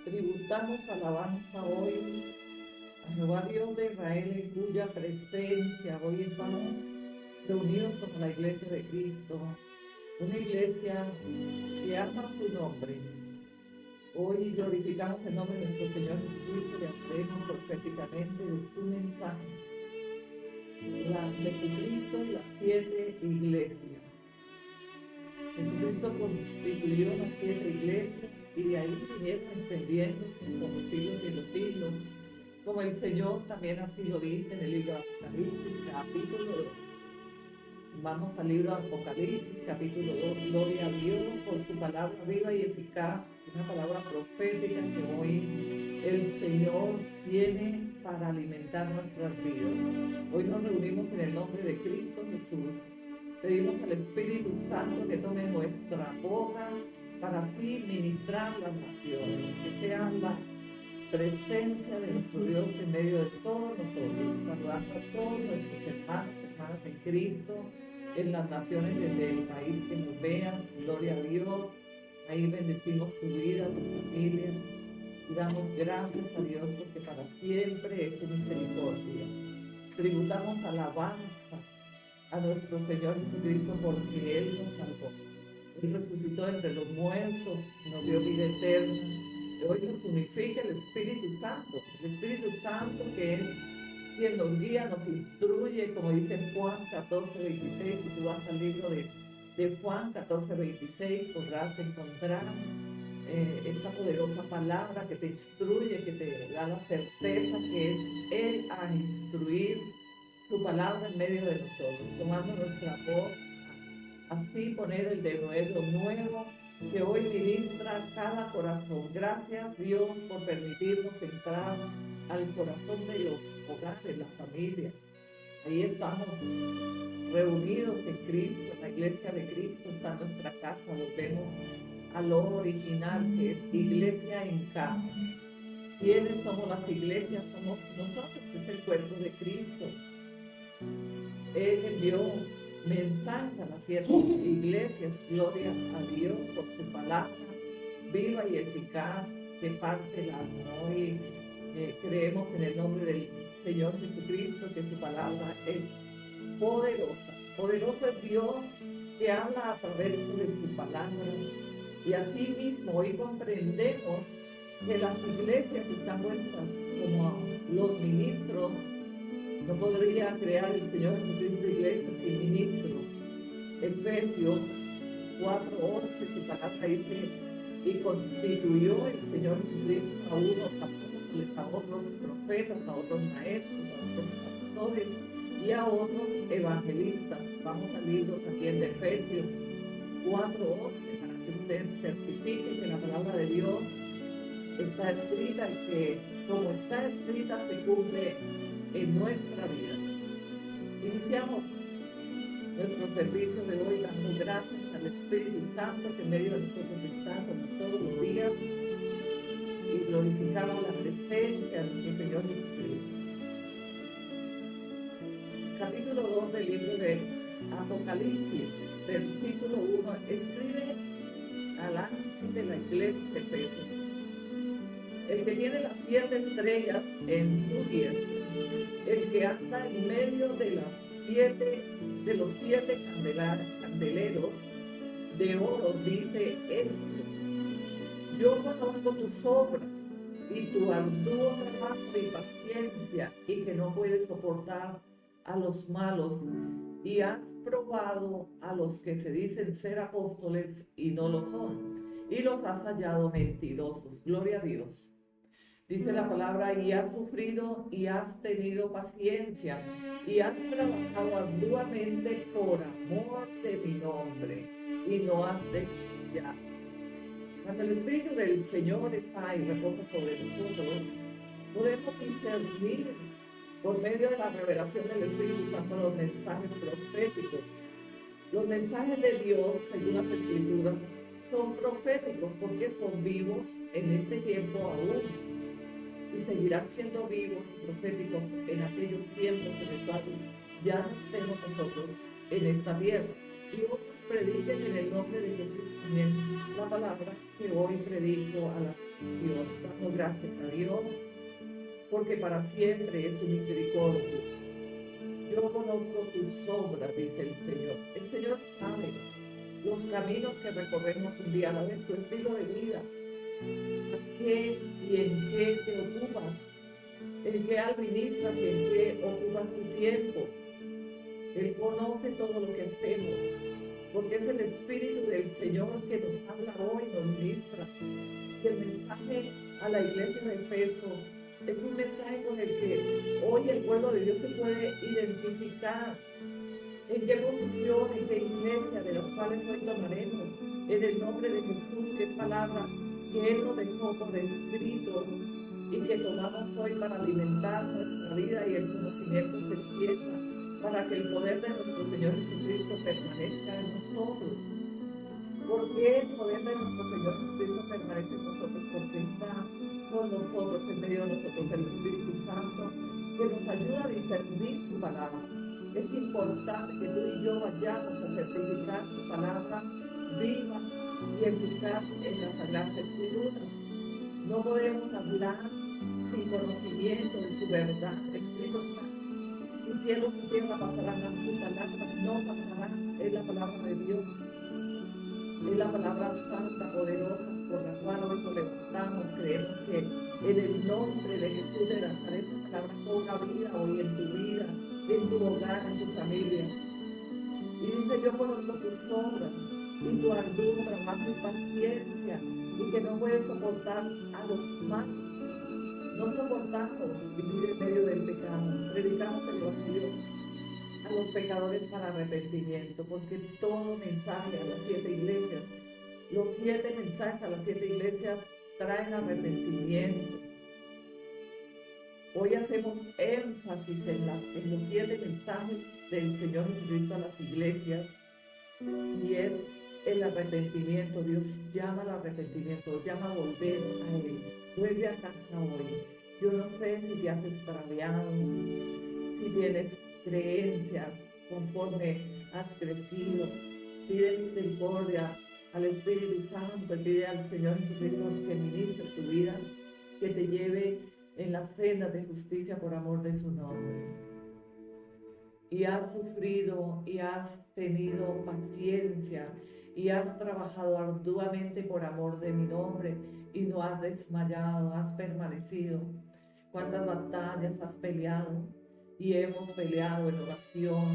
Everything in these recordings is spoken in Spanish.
Tributamos alabanza hoy a Jehová Dios de Israel, en cuya presencia hoy estamos reunidos como la iglesia de Cristo, una iglesia que ama su nombre. Hoy glorificamos el nombre de nuestro Señor Jesucristo y aprendemos proféticamente de su mensaje, la de Jesucristo y las 7 iglesias. Jesucristo constituyó las 7 iglesias y de ahí vinieron extendiéndose por los siglos y los siglos, como el Señor también así lo dice en el libro de Apocalipsis, capítulo 2. Vamos al libro de Apocalipsis, capítulo 2. Gloria a Dios por su palabra viva y eficaz, una palabra profética que hoy el Señor tiene para alimentar nuestras vidas. Hoy nos reunimos en el nombre de Cristo Jesús. Pedimos al Espíritu Santo que tome nuestra boca para así ministrar las naciones, que sea la presencia de nuestro Dios en medio de todos nosotros, saludando a todos nuestros hermanos, hermanas en Cristo, en las naciones desde el país que nos vean. Gloria a Dios. Ahí bendecimos tu vida, tu familia, y damos gracias a Dios porque para siempre es su misericordia. Tributamos alabanza a nuestro Señor Jesucristo porque Él nos salvó. Él resucitó entre los muertos, nos dio vida eterna. Y hoy nos unifica el Espíritu Santo que es quien nos guía, nos instruye, como dice Juan 14:26. Si tú vas al libro de Juan 14:26, podrás encontrar esta poderosa palabra que te instruye, que te da la certeza que es Él a instruir su palabra en medio de nosotros, tomando nuestra voz, así poner el denuedo nuevo que hoy ministra cada corazón. Gracias Dios por permitirnos entrar al corazón de los hogares, la familia. Ahí estamos reunidos en Cristo, la iglesia de Cristo está en nuestra casa. Volvemos a lo original, que es iglesia en casa. ¿Quiénes somos las iglesias? Somos nosotros, que es el cuerpo de Cristo. Él envió mensajes a las 7 iglesias. Gloria a Dios por su palabra viva y eficaz que parte el alma. Hoy creemos en el nombre del Señor Jesucristo que su palabra es poderosa. Poderoso es Dios que habla a través de su palabra. Y así mismo hoy comprendemos que las iglesias están puestas como los ministros. No podría crear el Señor Jesucristo iglesias sin ministros. Efesios 4:11, su palabra dice: y constituyó el Señor Jesucristo a unos apóstoles, a otros profetas, a otros maestros, a otros pastores y a otros evangelistas. Vamos al libro también de Efesios 4:11 para que ustedes certifiquen que la palabra de Dios está escrita y que como está escrita se cumple en nuestra vida. Iniciamos nuestro servicio de hoy dando gracias al Espíritu Santo que en medio de nosotros está como todos los días, y glorificamos la presencia de nuestro Señor Jesucristo. Capítulo 2 del libro de Apocalipsis, versículo 1, escribe al ángel de la iglesia de Efesios: el que tiene las 7 estrellas en su diestra, el que anda en medio de los 7 candeleros de oro, dice esto: yo conozco tus obras y tu arduo trabajo y paciencia, y que no puedes soportar a los malos, y has probado a los que se dicen ser apóstoles y no lo son, y los has hallado mentirosos. Gloria a Dios. Dice la palabra: y has sufrido y has tenido paciencia y has trabajado arduamente por amor de mi nombre y no has desmayado. Cuando el Espíritu del Señor está y reposa sobre nosotros, podemos discernir por medio de la revelación del Espíritu Santo los mensajes proféticos. Los mensajes de Dios, según las Escrituras, son proféticos porque son vivos en este tiempo aún, y seguirán siendo vivos y proféticos en aquellos tiempos en los cuales ya no estemos nosotros en esta tierra. Y otros prediquen en el nombre de Jesús también la palabra que hoy predico a las naciones. Damos gracias a Dios porque para siempre es su misericordia. Yo conozco tus obras, dice el Señor. El Señor sabe los caminos que recorremos un día a la vez, tu estilo de vida, a qué y en qué te ocupas, en qué administras y en qué ocupas tu tiempo. Él conoce todo lo que hacemos, porque es el Espíritu del Señor que nos habla hoy, nos ministra. Y el mensaje a la iglesia de Efeso es un mensaje con el que hoy el pueblo de Dios se puede identificar. ¿En qué posición, en qué iglesia de las cuales hoy tomaremos en el nombre de Jesús, que es palabra que Él nos dejó por escrito y que tomamos hoy para alimentar nuestra vida y el conocimiento se extienda, para que el poder de nuestro Señor Jesucristo permanezca en nosotros? ¿Por qué el poder de nuestro Señor Jesucristo permanece en nosotros? Porque está con nosotros, en medio de nosotros, el Espíritu Santo, que nos ayuda a discernir su palabra. Es importante que tú y yo vayamos a certificar su palabra viva y eficaz en las Sagradas Escrituras. No podemos hablar sin conocimiento de su verdad. Espíritu Santo, y cielos y tierra pasarán, su palabra no pasará. Es la palabra de Dios. Es la palabra santa, poderosa, por la cual hoy nos levantamos. Creemos que en el nombre de Jesús de Nazaret, esa palabra cobra vida hoy en tu vida, en tu hogar, en tu familia. Y dice: yo conozco tus obras y tu ardura, más mi paciencia, y que no puedes soportar a los malos. No soportamos vivir en medio del pecado. Predicamos el Evangelio a los pecadores para arrepentimiento, porque todo mensaje a las 7 iglesias, los 7 mensajes a las 7 iglesias traen arrepentimiento. Hoy hacemos énfasis en los 7 mensajes del Señor Jesucristo a las iglesias, y es el arrepentimiento. Dios llama al arrepentimiento, llama a volver a Él. Vuelve a casa hoy. Yo no sé si te has extraviado, si tienes creencias conforme has crecido. Pide misericordia al Espíritu Santo, pide al Señor Jesucristo que ministre tu vida, que te lleve en las sendas de justicia por amor de su nombre. Y has sufrido y has tenido paciencia y has trabajado arduamente por amor de mi nombre y no has desmayado, has permanecido. ¿Cuántas batallas has peleado? Y hemos peleado en oración,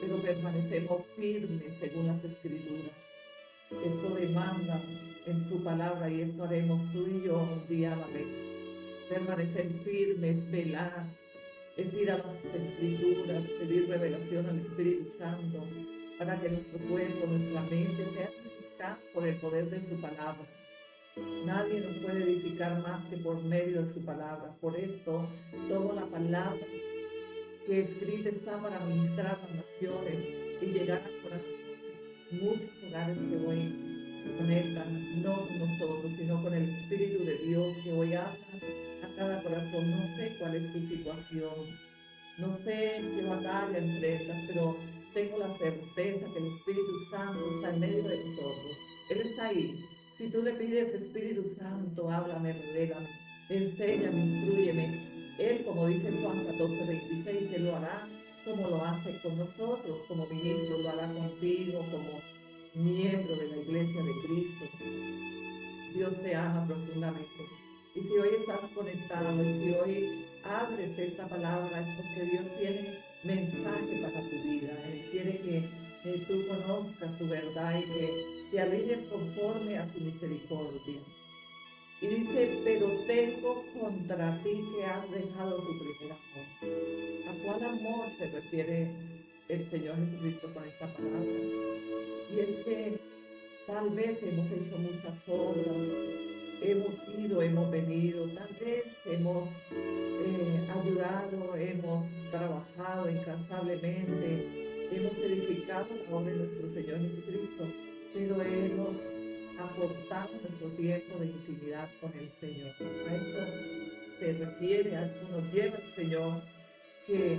pero permanecemos firmes según las Escrituras. Esto demanda en su palabra, y esto haremos tú y yo un día a la vez. Permanecer firmes, velar, es ir a las Escrituras, pedir revelación al Espíritu Santo para que nuestro cuerpo, nuestra mente sea edificada por el poder de su palabra. Nadie nos puede edificar más que por medio de su palabra. Por esto, toda la palabra que escrita está para ministrar a las naciones y llegar al corazón. Muchos hogares que hoy se conectan, no con nosotros, sino con el Espíritu de Dios que hoy habla a cada corazón. No sé cuál es tu situación, no sé qué batalla enfrentas, pero tengo la certeza que el Espíritu Santo está en medio de nosotros. Él está ahí. Si tú le pides: Espíritu Santo, háblame, revélame, enséñame, instrúyeme, Él, como dice Juan 14:26, Él lo hará como lo hace con nosotros, como ministro, lo hará contigo, como miembro de la iglesia de Cristo. Dios te ama profundamente. Y si hoy estás conectado, y si hoy abres esta palabra, es porque Dios tiene mensaje para tu vida. Él quiere que tú conozcas su verdad y que te alinees conforme a su misericordia. Y dice: pero tengo contra ti que has dejado tu primer amor. ¿A cuál amor se refiere el Señor Jesucristo con esta palabra? Y es que tal vez hemos hecho muchas obras, hemos ido, hemos venido, tal vez hemos ayudado, hemos trabajado incansablemente, hemos edificado la obra de nuestro Señor Jesucristo, pero hemos aportado nuestro tiempo de intimidad con el Señor. A eso se refiere, a eso nos lleva el Señor, que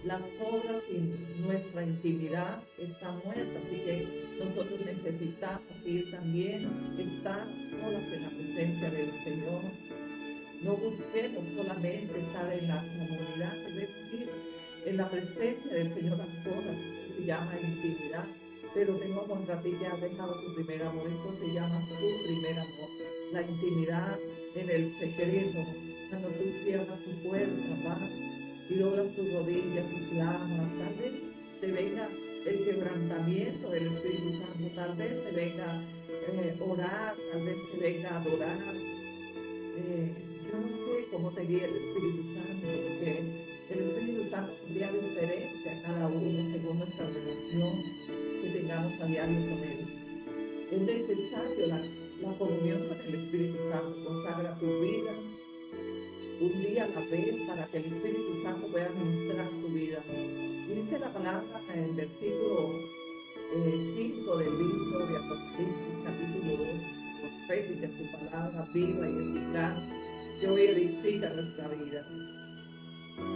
las obras y nuestra intimidad está muerta, así que nosotros necesitamos ir también, estar solas en la presencia del Señor. No busquemos solamente estar en la comunidad, debemos ir en la presencia del Señor a solas, se llama intimidad. Pero tengo a contra ti que has dejado tu primer amor, esto se llama tu primer amor, la intimidad en el secreto, cuando tú cierras tu puerta, vas y doblas tus rodillas y clamas, tal vez te venga el quebrantamiento del Espíritu Santo, tal vez te venga orar, tal vez te venga adorar. Yo no sé cómo te guía el Espíritu Santo, porque el Espíritu Santo guía diferente a cada uno según nuestra relación que tengamos a diario con Él. Es necesario la comunión con el Espíritu Santo. Consagra tu vida un día a la vez para que el Espíritu Santo pueda ministrar tu vida. Y dice la palabra en el versículo 5 del libro de Apocalipsis, capítulo 2, profética es tu palabra viva y eficaz, que hoy edifica nuestra vida.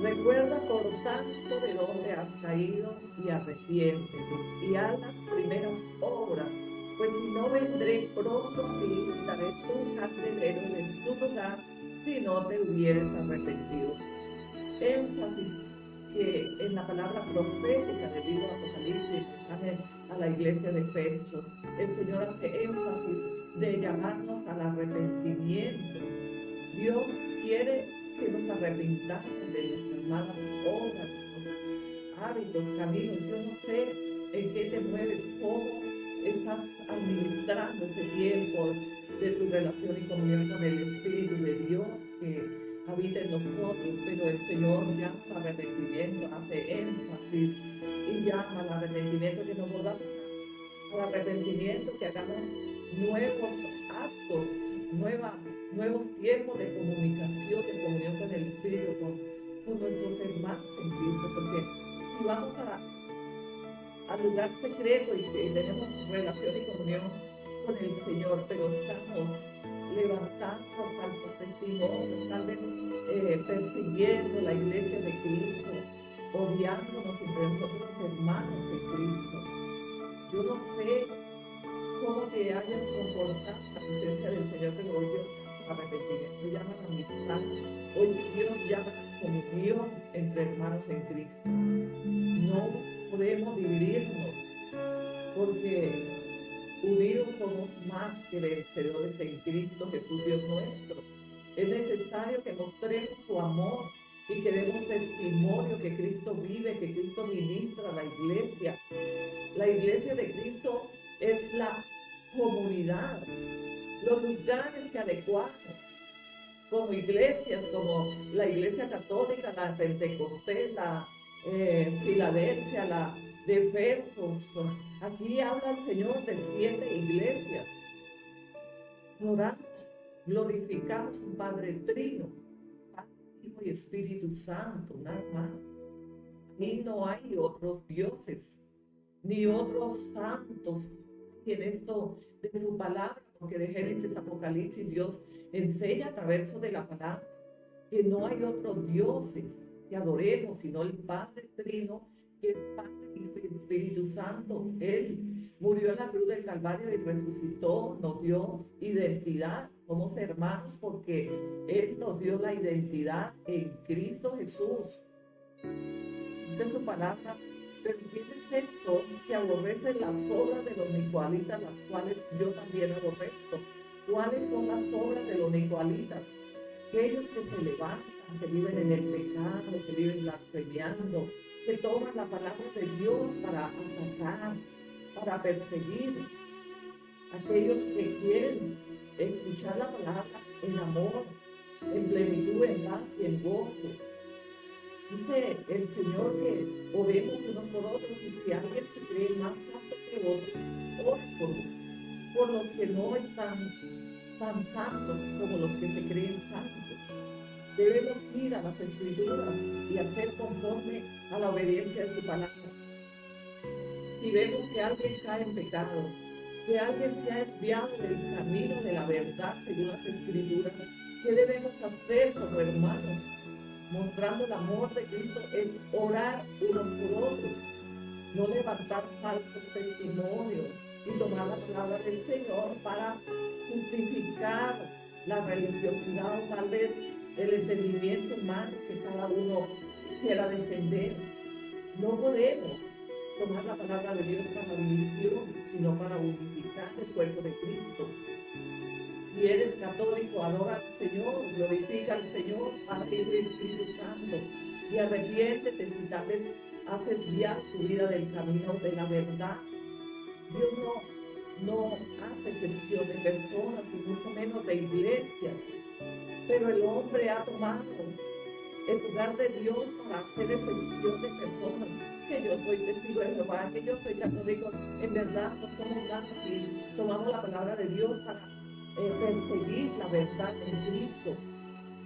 Recuerda por tanto de dónde has caído y arrepiéntete y haz las primeras obras, pues si no vendré pronto a ti y daré tu candelero en tu lugar si no te hubieres arrepentido. Énfasis que en la palabra profética del libro de Apocalipsis a la iglesia de Efesios, el Señor hace énfasis de llamarnos al arrepentimiento. Dios quiere que nos arrepintamos de nuestras malas obras, nuestros hábitos, caminos. Yo no sé en qué te mueves, cómo estás administrando ese tiempo de tu relación y comunión con el Espíritu de Dios que habita en nosotros, pero el Señor llama al arrepentimiento, hace énfasis y llama al arrepentimiento, que nos volvamos al arrepentimiento, que hagamos nuevos actos, nuevos tiempos de comunicación, de comunión con el Espíritu, con nuestros hermanos en Cristo, porque si vamos al lugar secreto y que tenemos relación y comunión con el Señor, pero estamos levantando falsos testimonios, tal vez persiguiendo la iglesia de Cristo, odiándonos entre nosotros hermanos de Cristo. Yo no sé cómo te hayas comportado en la presencia del Señor, pero hoy Dios arrepentimiento, llama a amistad, hoy Dios llama a comunión entre hermanos en Cristo. No podemos dividirnos, porque unidos somos más que vencedores en Cristo Jesús, Dios nuestro. Es necesario que mostremos su amor y que demos testimonio que Cristo vive, que Cristo ministra a la iglesia. La iglesia de Cristo es la comunidad, los lugares que adecuamos como iglesias, como la iglesia católica, la pentecostés, la Filadelfia, la de Efesos. Aquí habla el Señor de 7 iglesias. Oramos, glorificamos un Padre Trino, Padre, Hijo y Espíritu Santo, nada más. Y no hay otros dioses, ni otros santos. Y en esto de su palabra, porque de Génesis a Apocalipsis Dios enseña a través de la palabra que no hay otros dioses que adoremos, sino el Padre Trino, que es Padre, Hijo y Espíritu Santo. Él murió en la cruz del Calvario y resucitó, nos dio identidad. Somos hermanos porque Él nos dio la identidad en Cristo Jesús. De su palabra, pero tiene esto que aborrece las obras de los nicolaitas, las cuales yo también aborrezco. ¿Cuáles son las obras de los nicolaitas? Aquellos que se levantan, que viven en el pecado, que viven blasfemiando, que toman la palabra de Dios para atacar, para perseguir. Aquellos que quieren escuchar la palabra en amor, en plenitud, en paz y en gozo. Dice el Señor que oremos unos por otros, y si alguien se cree más santo que otro, ore por los que no están tan santos como los que se creen santos. Debemos ir a las Escrituras y hacer conforme a la obediencia de su palabra. Si vemos que alguien cae en pecado, que alguien se ha desviado del camino de la verdad según las Escrituras, ¿qué debemos hacer como hermanos? mostrando el amor de Cristo, es orar unos por otros, no levantar falsos testimonios y tomar la palabra del Señor para justificar la religiosidad o tal vez el entendimiento humano que cada uno quiera defender. No podemos tomar la palabra de Dios para división, sino para unificar el cuerpo de Cristo. Si eres católico, adora al Señor, glorifica al Señor, Padre y Espíritu Santo, y arrepiéntete si tal vez has desviado tu vida del camino de la verdad. Dios no hace excepción de personas, y mucho menos de iglesias, pero el hombre ha tomado el lugar de Dios para hacer excepción de personas. Que yo soy testigo de Jehová, que yo soy católico. En verdad no somos nada así. Tomamos la palabra de Dios para perseguir la verdad en Cristo.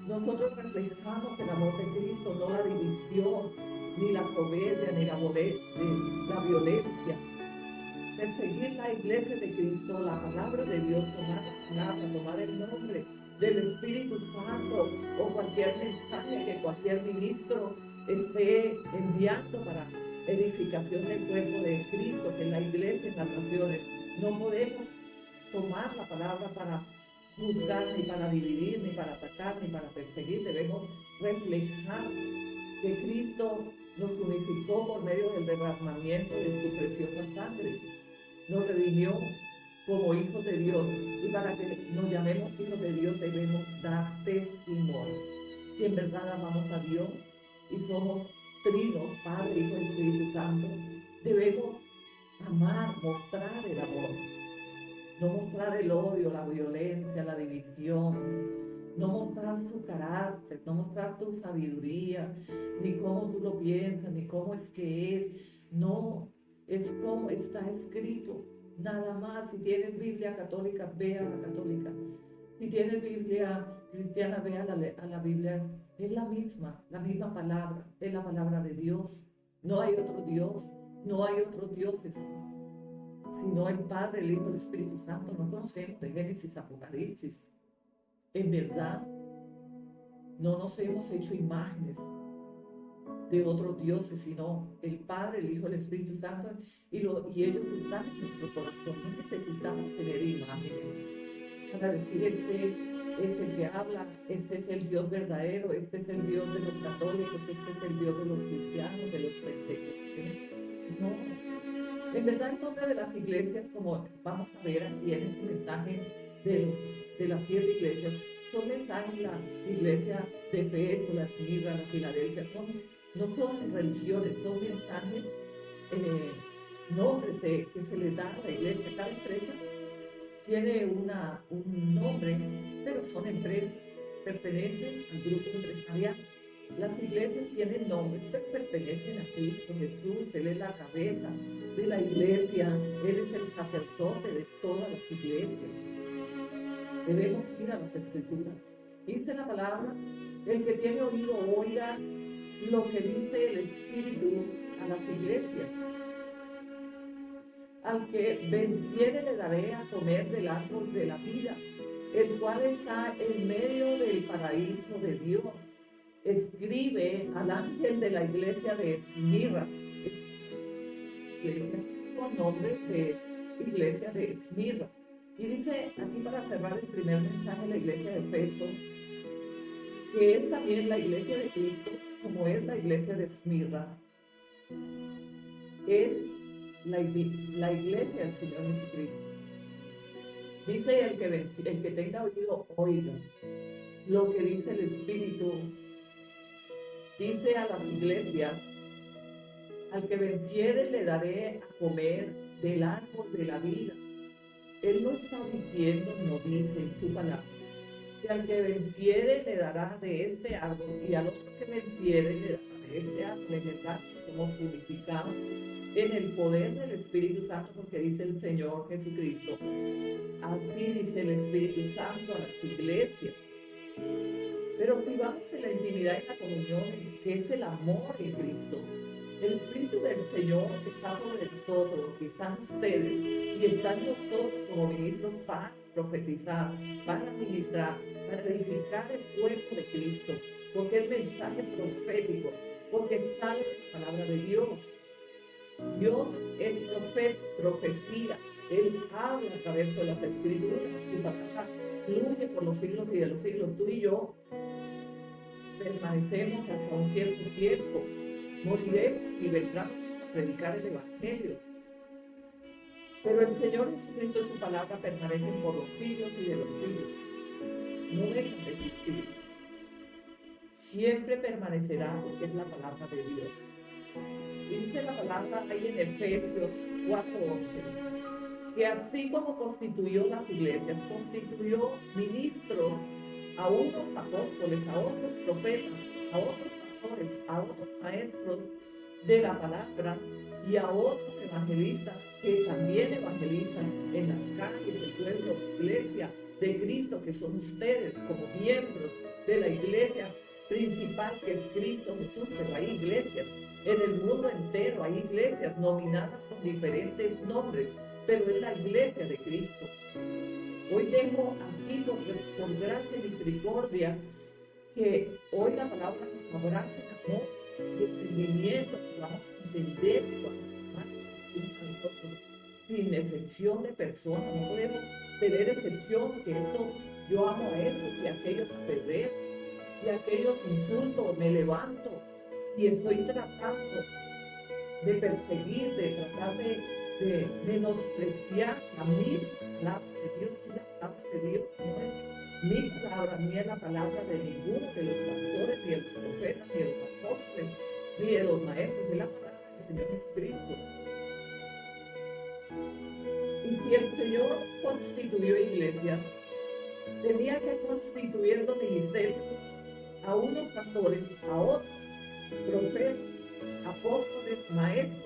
Nosotros reflejamos el amor de Cristo, no la división, ni la soberbia, ni la violencia. Perseguir la iglesia de Cristo, la palabra de Dios, tomar el nombre del Espíritu Santo o cualquier mensaje que cualquier ministro esté enviando para edificación del cuerpo de Cristo, que es la iglesia en las naciones. No podemos tomar la palabra para juzgar, ni para dividir, ni para atacar, ni para perseguir. Debemos reflejar que Cristo nos unificó por medio del derramamiento de su preciosa sangre. Nos redimió como hijos de Dios, y para que nos llamemos hijos de Dios debemos dar testimonio. Si en verdad amamos a Dios y somos trinos, Padre, Hijo y Espíritu Santo, debemos amar, mostrar el amor, no mostrar el odio, la violencia, la división, no mostrar su carácter, no mostrar tu sabiduría, ni cómo tú lo piensas, ni cómo es que es. No, es como está escrito, nada más. Si tienes Biblia católica, ve a la católica. Si tienes Biblia cristiana, ve a la Biblia. Es la misma palabra, es la palabra de Dios. No hay otro Dios, no hay otros dioses, sino el Padre, el Hijo y el Espíritu Santo. No conocemos de Génesis a Apocalipsis. En verdad, no nos hemos hecho imágenes de otros dioses, sino el Padre, el Hijo, el Espíritu Santo, y ellos están en nuestro corazón. No necesitamos tener imágenes para decir este es el que habla, este es el Dios verdadero, este es el Dios de los católicos, este es el Dios de los cristianos, de los pentecostales. No. En verdad, el nombre de las iglesias, como vamos a ver aquí en este mensaje de las 7 iglesias, son mensajes. La iglesia de Efeso, la Esmirna, la Filadelfia, no son religiones, son mensajes, nombres que se le da a la iglesia. Cada empresa tiene un nombre, pero son empresas, pertenecen al grupo empresarial. Las iglesias tienen nombres, pero pertenecen a Cristo Jesús. Él es la cabeza de la iglesia, Él es el sacerdote de todas las iglesias. Debemos ir a las Escrituras. Dice la palabra: el que tiene oído oiga lo que dice el Espíritu a las iglesias. Al que venciere le daré a comer del árbol de la vida, el cual está en medio del paraíso de Dios. Escribe al ángel de la iglesia de Esmirna, con nombre de iglesia de Esmirna. Y dice aquí, para cerrar el primer mensaje, la iglesia de Efeso, que es también la iglesia de Cristo, como es la iglesia de Esmirna, es la iglesia del Señor Jesucristo. Dice: el que tenga oído, oiga lo que dice el Espíritu. Dice a las iglesias: al que venciere le daré a comer del árbol de la vida. Él no está diciendo, no dice en su palabra, que al que venciere le dará de este árbol, y al otro que venciere le dará de este árbol. En verdad, somos unificados en el poder del Espíritu Santo, porque dice el Señor Jesucristo: así dice el Espíritu Santo a las iglesias. Pero si vamos en la intimidad y la comunión, que es el amor en Cristo, el Espíritu del Señor que está sobre nosotros, que están ustedes y están nosotros como ministros para profetizar, para ministrar, para edificar el cuerpo de Cristo, porque es mensaje profético, porque sale la palabra de Dios. Dios es profecía. Él habla a través de las escrituras. Su palabra fluye por los siglos y de los siglos. Tú y yo permanecemos hasta un cierto tiempo. Moriremos y vendremos a predicar el Evangelio. Pero el Señor Jesucristo y su palabra permanecen por los siglos y de los siglos. No dejan de existir. Siempre permanecerá porque es la palabra de Dios. Y dice la palabra ahí en Efesios 4:11, que así como constituyó las iglesias, constituyó ministros, a unos apóstoles, a otros profetas, a otros pastores, a otros maestros de la palabra y a otros evangelistas que también evangelizan en las calles del pueblo, iglesia de Cristo, que son ustedes como miembros de la iglesia principal que es Cristo Jesús. Pero hay iglesias en el mundo entero, hay iglesias nominadas con diferentes nombres, pero es la iglesia de Cristo. Hoy dejo aquí por gracia y misericordia que hoy la palabra nos abrace en amor, de entendimiento, que vamos a entender, que vamos a amar a nosotros, sin excepción de personas. No podemos tener excepción, que esto yo amo a estos y a aquellos apedreo, y a aquellos insulto, me levanto y estoy tratando de perseguir, de tratar de menospreciar la misma palabra de Dios. Y la palabra de Dios no es mi palabra, ni es la palabra de ninguno de los pastores, ni de los profetas, ni de los apóstoles, ni de los maestros. Es la palabra del Señor Jesucristo. Y si el Señor constituyó iglesias, tenía que constituir los ministerios a unos pastores, a otros profetas, apóstoles, maestros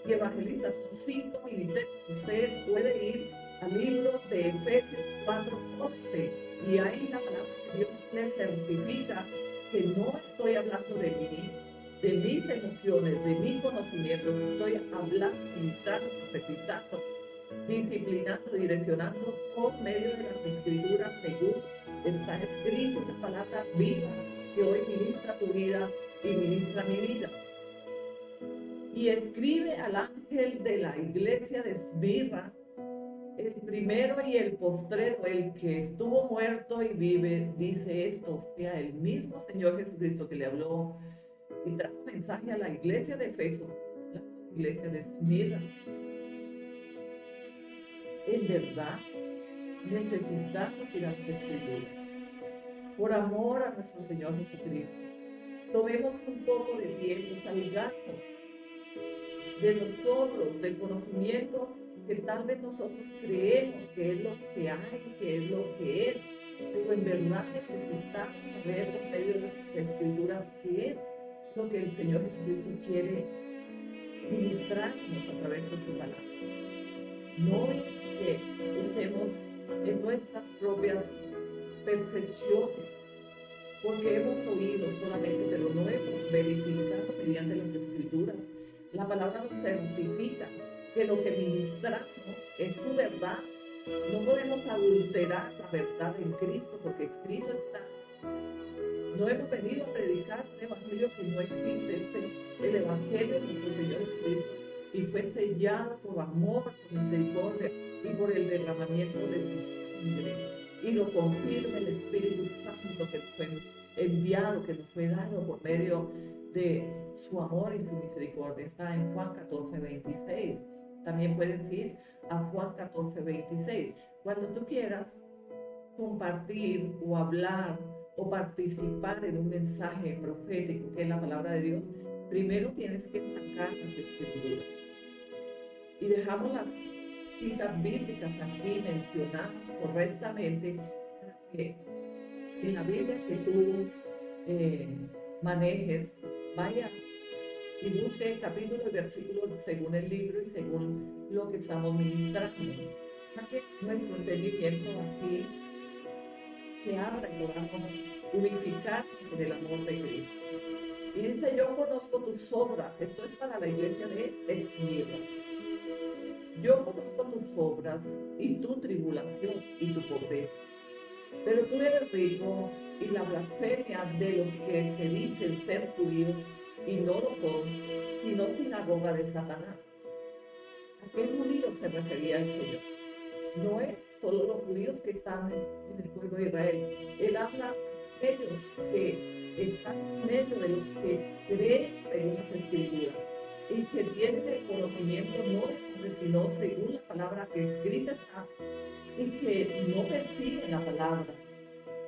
y evangelistas. Son 5 ministerios. Usted puede ir al libro de Efesios 4:11 y ahí la palabra de Dios le certifica que no estoy hablando de mí, de mis emociones, de mis conocimientos. Estoy hablando, ministrando, profetizando, disciplinando, direccionando por medio de las escrituras según está escrito, una palabra viva que hoy ministra tu vida y ministra mi vida. Y escribe al ángel de la iglesia de Esmirna, el primero y el postrero, el que estuvo muerto y vive, dice esto. O sea, el mismo Señor Jesucristo que le habló y trajo mensaje a la iglesia de Efeso, la iglesia de Esmirna. En verdad, necesitamos ir a las escrituras por amor a nuestro Señor Jesucristo. Tomemos un poco de tiempo, salgamos de nosotros, del conocimiento que tal vez nosotros creemos que es lo que hay, que es lo que es, pero en verdad necesitamos saber por medio de las escrituras qué es lo que el Señor Jesucristo quiere ministrarnos a través de su palabra. No es que estemos en nuestras propias percepciones, porque hemos oído solamente, pero no hemos verificado mediante las escrituras. La palabra nos certifica que lo que ministramos es su verdad. No podemos adulterar la verdad en Cristo, porque escrito está. No hemos venido a predicar un evangelio que no existe. El evangelio de nuestro Señor Jesucristo, y fue sellado por amor, por misericordia y por el derramamiento de su sangre. Y lo confirma el Espíritu Santo que fue enviado, que nos fue dado por medio de su amor y su misericordia. Está en Juan 14:26. También puedes ir a Juan 14:26. Cuando tú quieras compartir o hablar o participar en un mensaje profético, que es la palabra de Dios, primero tienes que sacar las escrituras. Y dejamos las citas bíblicas aquí mencionadas correctamente para que en la Biblia que tú manejes, vaya y busque el capítulo y versículo según el libro y según lo que estamos ministrando, para que nuestro entendimiento así se abra y podamos unificar en el amor de Cristo. Y dice: yo conozco tus obras. Esto es para la iglesia de Esmirna. Yo conozco tus obras y tu tribulación y tu pobreza, pero tú eres rico, y la blasfemia de los que se dicen ser judíos y no lo son, sino sinagoga de Satanás. ¿A qué judíos se refería el Señor? No es solo los judíos que están en el pueblo de Israel. Él habla de ellos que están en medio de los que creen según las Escrituras y que tienen el conocimiento no de hombre, sino según la palabra que escrita está, y que no persiguen la palabra,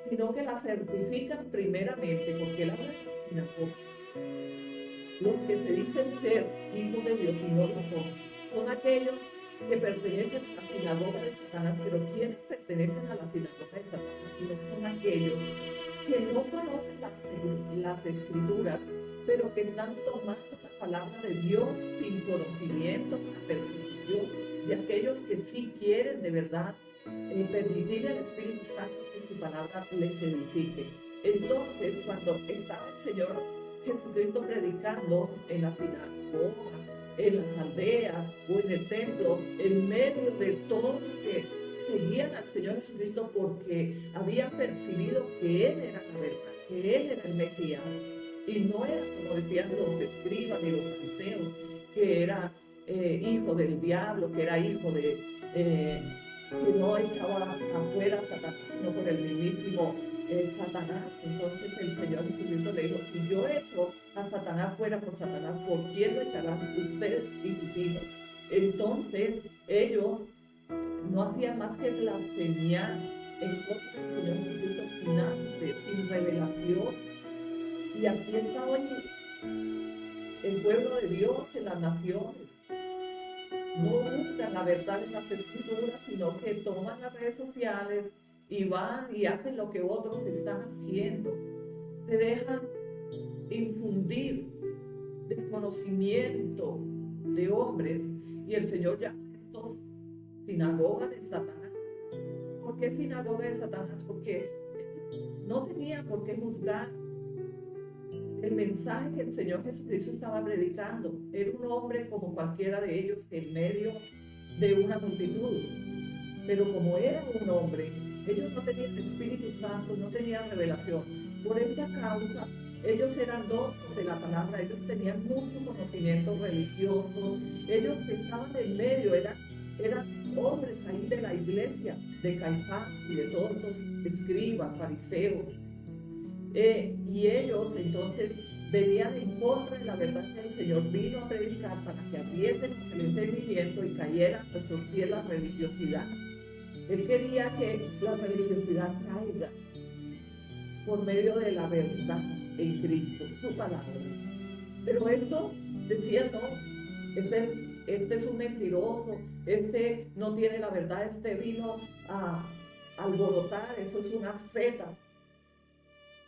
sino que la certifican primeramente, porque él habla de las sinagogas. Los que se dicen ser hijos de Dios y no lo son aquellos que pertenecen a la sinagoga de Satanás. Pero ¿quiénes pertenecen a la sinagoga de Satanás? Y no son aquellos que no conocen las Escrituras, pero que están tomando la palabra de Dios sin conocimiento, para persecución de aquellos que sí quieren de verdad permitirle al Espíritu Santo que su palabra les edifique. Entonces, cuando estaba el Señor Jesucristo predicando en las sinagogas, en las aldeas o en el templo, en medio de todos los que seguían al Señor Jesucristo porque habían percibido que Él era la verdad, que Él era el Mesías, y no era como decían los escribas y los fariseos, que era hijo del diablo, que era hijo de... que no echaba afuera a Satanás, sino por el mismísimo Satanás. Entonces el Señor Jesucristo le dijo: si yo echo a Satanás fuera por Satanás, ¿por quién lo echarán ustedes y sus hijos? Entonces ellos no hacían más que blasfemiar en contra del Señor Jesucristo sin revelación. Y así está hoy el pueblo de Dios en las naciones. No buscan la verdad en las Escrituras, sino que toman las redes sociales y van y hacen lo que otros están haciendo. Se dejan infundir de conocimiento de hombres, y el Señor llama a estos sinagoga de Satanás. ¿Por qué sinagoga de Satanás? Porque no tenían por qué juzgar el mensaje que el Señor Jesucristo estaba predicando. Era un hombre como cualquiera de ellos en medio de una multitud. Pero como era un hombre, ellos no tenían Espíritu Santo, no tenían revelación. Por esta causa, ellos eran doctos de la palabra, ellos tenían mucho conocimiento religioso, ellos estaban en medio, eran hombres ahí de la iglesia, de Caifás y de todos los escribas, fariseos. Y ellos entonces venían en contra de la verdad que el Señor vino a predicar, para que abriesen el entendimiento y cayera a nuestros pies la religiosidad. Él quería que la religiosidad caiga por medio de la verdad en Cristo, su palabra. Pero estos decían: no, este es un mentiroso, este no tiene la verdad, este vino a alborotar, eso es una secta.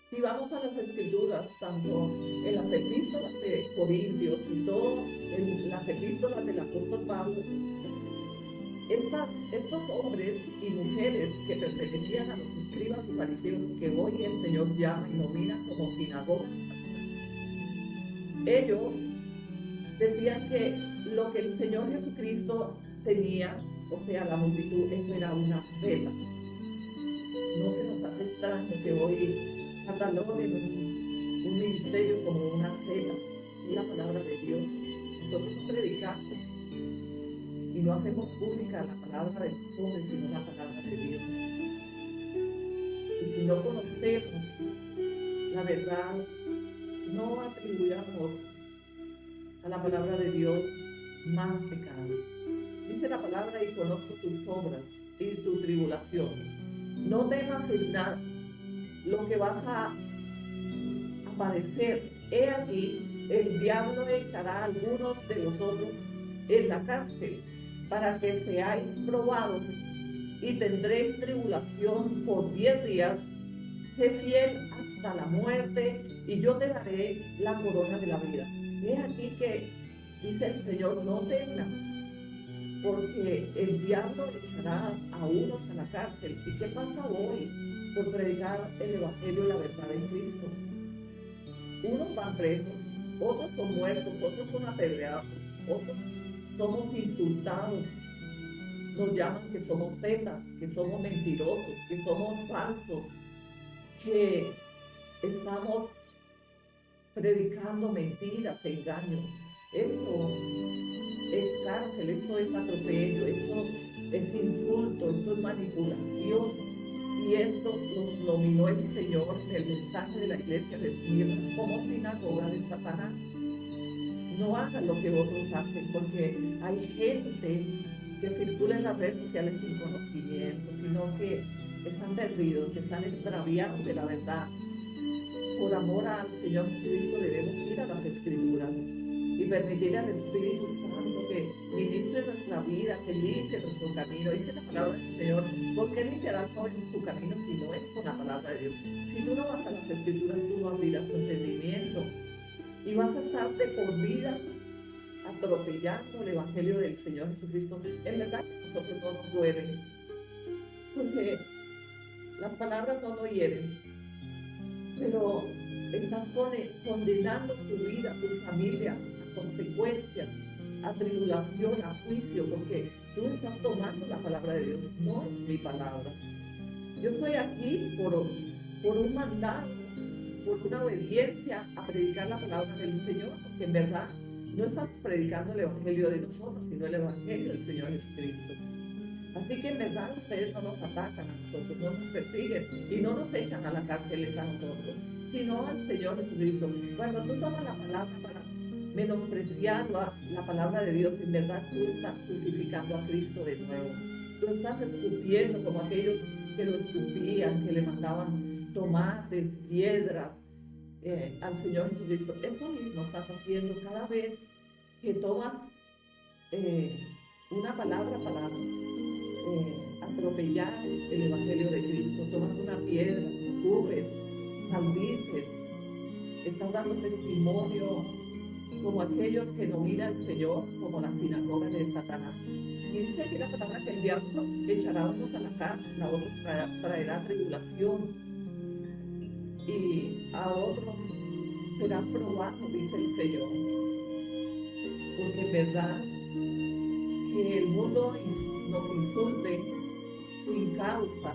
Si vamos a las Escrituras, tanto en las epístolas de Corintios y todo en las epístolas del apóstol Pablo, estos hombres y mujeres que pertenecían a los escribas y fariseos, que hoy el Señor llama y nomina como sinagoga, ellos decían que lo que el Señor Jesucristo tenía, o sea, la multitud, eso era una vela. No se nos hace extraño que hoy cataloguen un ministerio como una secta. Es la palabra de Dios. Nosotros no predicamos y no hacemos pública la palabra de los hombres, sino la palabra de Dios. Y si no conocemos la verdad, no atribuyamos a la palabra de Dios más pecado. Dice la palabra: y conozco tus obras y tu tribulación. No temas en nada lo que vas a padecer. He aquí, el diablo echará a algunos de vosotros en la cárcel, para que seáis probados, y tendréis tribulación por 10 días. Sé fiel hasta la muerte, y yo te daré la corona de la vida. Es aquí que dice el Señor: no temas, porque el diablo echará a unos a la cárcel. ¿Y qué pasa hoy por predicar el Evangelio y la verdad en Cristo? Unos van presos, otros son muertos, otros son apedreados, otros somos insultados. nos llaman que somos zetas, que somos mentirosos, que somos falsos, que estamos predicando mentiras, engaños. Esto es cárcel, esto es atropello, esto es insulto, esto es manipulación. Y esto los nominó el Señor en el mensaje de la iglesia de Esmirna como sinagoga de Satanás. No hagan lo que otros hacen, porque hay gente que circula en las redes sociales sin conocimiento, sino que están perdidos, que están extraviados de la verdad. Por amor al Señor Jesucristo debemos ir a las Escrituras y permitir al Espíritu Santo que ministre nuestra vida, que limpie nuestro camino. Dice la palabra del Señor, ¿por qué limpiarás tu camino si no es con la palabra de Dios? Si tú no vas a las Escrituras, tú no abrirás tu entendimiento y vas a estar de por vida atropellando el Evangelio del Señor Jesucristo. En verdad que nosotros no nos duelen, porque las palabras no nos hieren, pero estás condenando tu vida, tu familia, a consecuencias, a tribulación, a juicio, porque tú estás tomando la palabra de Dios, no es mi palabra. Yo estoy aquí por un mandato, por una obediencia a predicar la palabra del Señor, porque en verdad no estamos predicando el Evangelio de nosotros, sino el Evangelio del Señor Jesucristo. Así que en verdad ustedes no nos atacan a nosotros, no nos persiguen y no nos echan a la cárcel a nosotros, sino al Señor Jesucristo. Cuando tú tomas la palabra para menospreciar la palabra de Dios, en verdad tú estás crucificando a Cristo de nuevo. Tú estás escupiendo como aquellos que lo escupían, que le mandaban tomates, piedras al Señor Jesucristo. Eso mismo estás haciendo cada vez que tomas una palabra para atropellar el Evangelio de Cristo. Tomas una piedra, escupes, maldices, estás dando testimonio como aquellos que no miran al Señor, como la sinagoga de Satanás. Y dice que la palabra que el diablo echará a unos a la cárcel, a otros traerá tribulación y a otros serán probados, dice el Señor. Porque en verdad que el mundo nos insulte sin causa,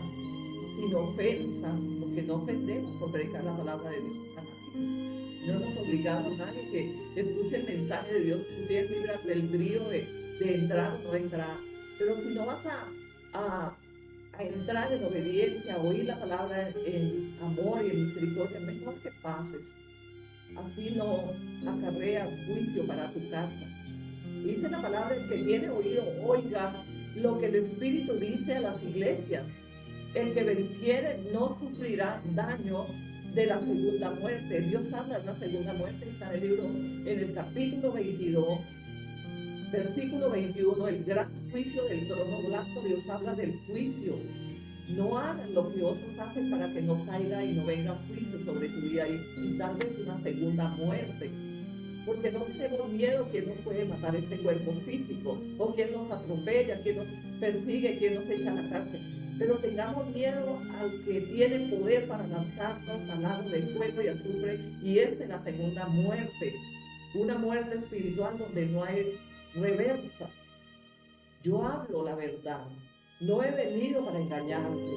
sin ofensa, porque no ofendemos por predicar la palabra de Dios a nadie. No hemos obligado a nadie que escuche el mensaje de Dios. Tú tienes libre albedrío de entrar o no entrar. Pero si no vas a entrar en obediencia, a oír la palabra en amor y en misericordia, mejor que pases. Así no acarreas juicio para tu casa. Dice la palabra, el que tiene oído, oiga lo que el Espíritu dice a las iglesias. El que venciere no sufrirá daño de la segunda muerte. Dios habla de una segunda muerte, está en el libro, en el capítulo 22, versículo 21, el gran juicio del trono blanco. Dios habla del juicio. No hagan lo que otros hacen para que no caiga y no venga juicio sobre tu vida y tal vez una segunda muerte. Porque no tenemos miedo quién nos puede matar este cuerpo físico, o quién nos atropella, quién nos persigue, quién nos echa a la cárcel. Pero tengamos miedo al que tiene poder para lanzarnos al lago de fuego y azufre, y esta es la segunda muerte, una muerte espiritual donde no hay reversa. Yo hablo la verdad, no he venido para engañarte,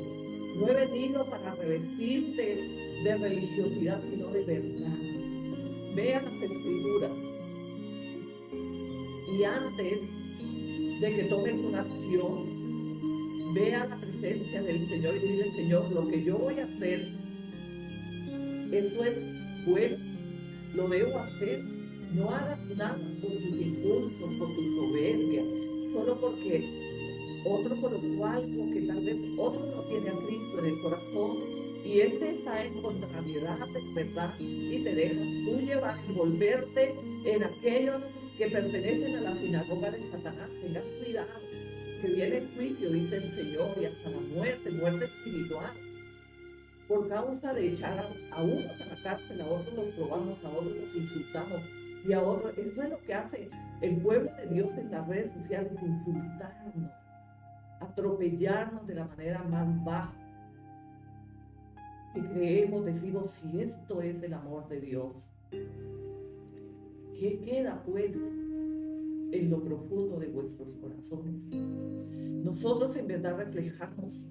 no he venido para revestirte de religiosidad, sino de verdad. Vean las Escrituras y antes de que tomes una acción, vea la presencia del Señor y dile: Señor, lo que yo voy a hacer, esto es bueno, lo debo hacer. No hagas nada por tus impulsos, por tu soberbia, solo porque otro colocó algo que tal vez otro no tiene a Cristo en el corazón y este está en contrariedad de verdad y te dejas tú llevar, envolverte en aquellos que pertenecen a la sinagoga de Satanás. Tengas cuidado, que viene el juicio, dice el Señor, y hasta la muerte espiritual, por causa de echar a unos a la cárcel, a otros los probamos, a otros los insultamos y a otros. Eso es lo que hace el pueblo de Dios en las redes sociales: insultarnos, atropellarnos de la manera más baja. Que creemos, decimos: si esto es el amor de Dios, ¿qué queda pues en lo profundo de vuestros corazones. Nosotros en verdad reflejamos,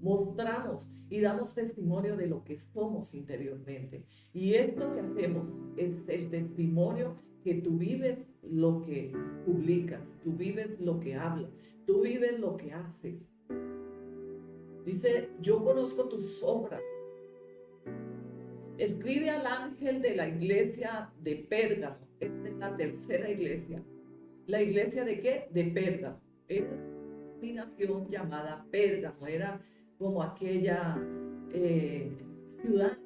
mostramos y damos testimonio de lo que somos interiormente. Y esto que hacemos es el testimonio que tú vives lo que publicas, tú vives lo que hablas, tú vives lo que haces. Dice, yo conozco tus obras. Escribe al ángel de la iglesia de Pérgamo. Esta es la tercera iglesia. ¿La iglesia de qué? De Pérgamo. Era una nación llamada Pérgamo. Era como aquella ciudad,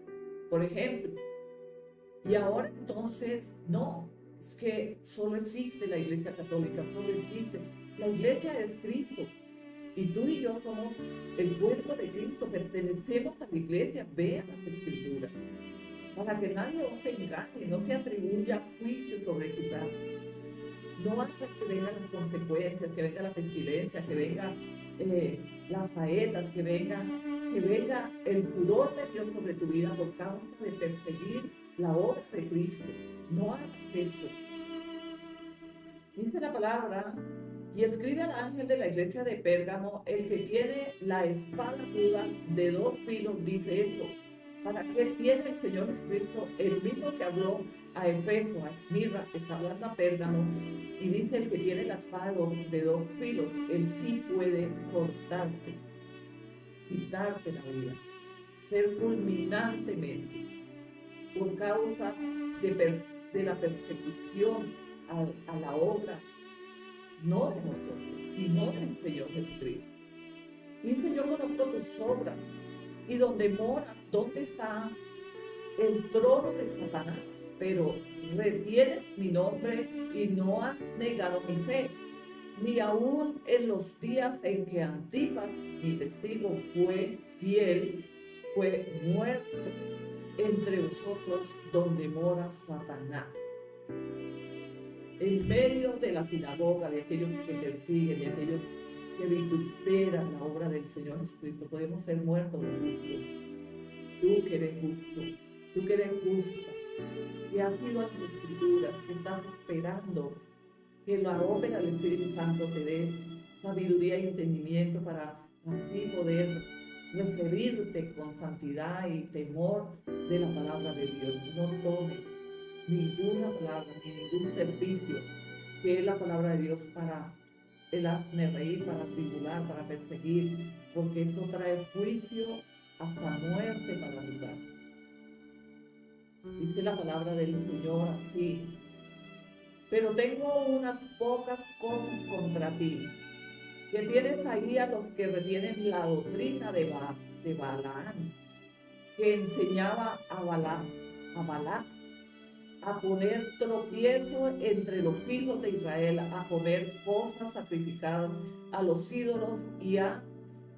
por ejemplo. Y ahora entonces, no, es que solo existe la iglesia católica, solo existe. La iglesia es Cristo. Y tú y yo somos el cuerpo de Cristo, pertenecemos a la iglesia. Vean las escrituras, para que nadie os engañe, no se atribuya juicio sobre tu casa. No hagas que vengan las consecuencias, que venga la pestilencia, que venga las saetas, que venga el furor de Dios sobre tu vida por causa de perseguir la obra de Cristo. No hagas esto. Dice la palabra, y escribe al ángel de la iglesia de Pérgamo, el que tiene la espada aguda de 2 filos, dice esto. ¿Para qué tiene el Señor Jesucristo? El mismo que habló a Efeso, a Esmirna, está hablando a Pérgamo, y dice el que tiene la espada de 2 filos, él sí puede cortarte, quitarte la vida, ser fulminantemente, por causa de la persecución a la obra, no de nosotros, sino del Señor Jesucristo. Dice, yo conozco tus obras, y donde moras, ¿dónde está el trono de Satanás? Pero retienes mi nombre y no has negado mi fe, ni aún en los días en que Antipas, mi testigo, fue fiel, fue muerto entre vosotros donde mora Satanás. En medio de la sinagoga, de aquellos que persiguen, de aquellos que vituperan la obra del Señor Jesucristo, podemos ser muertos de justo. Tú que eres justo, tú que eres justa, que has ido a las Escrituras, que estás esperando que la obra del Espíritu Santo te dé sabiduría y entendimiento para así poder referirte con santidad y temor de la palabra de Dios. No tomes ninguna palabra ni ningún servicio que es la palabra de Dios para el hazme reír, para tribular, para perseguir, porque eso trae juicio hasta muerte para tu casa. Dice la palabra del Señor así: pero tengo unas pocas cosas contra ti, que tienes ahí a los que retienen la doctrina de Balaam, que enseñaba a Balac a poner tropiezo entre los hijos de Israel, a poner cosas sacrificadas a los ídolos y a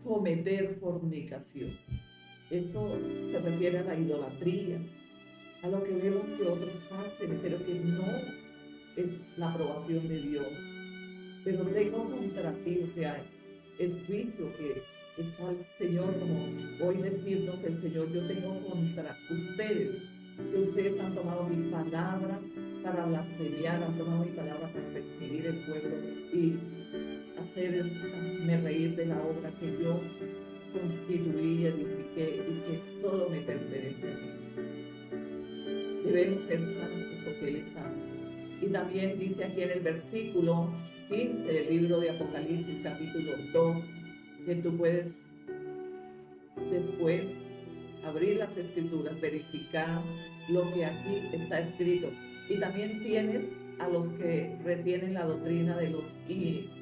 cometer fornicación. Esto se refiere a la idolatría, a lo que vemos que otros hacen, pero que no es la aprobación de Dios. Pero tengo contra ti, o sea, el juicio que está el Señor, como hoy decirnos el Señor, yo tengo contra ustedes, que ustedes han tomado mi palabra para blasfemiar, han tomado mi palabra para perseguir el pueblo y hacerme reír de la obra que yo constituí, edifiqué y que solo me pertenece a mí. Debemos ser santos porque Él es santo. Y también dice aquí en el versículo 15 del libro de Apocalipsis, capítulo 2, que tú puedes después abrir las escrituras, verificar lo que aquí está escrito. Y también tienes a los que retienen la doctrina de los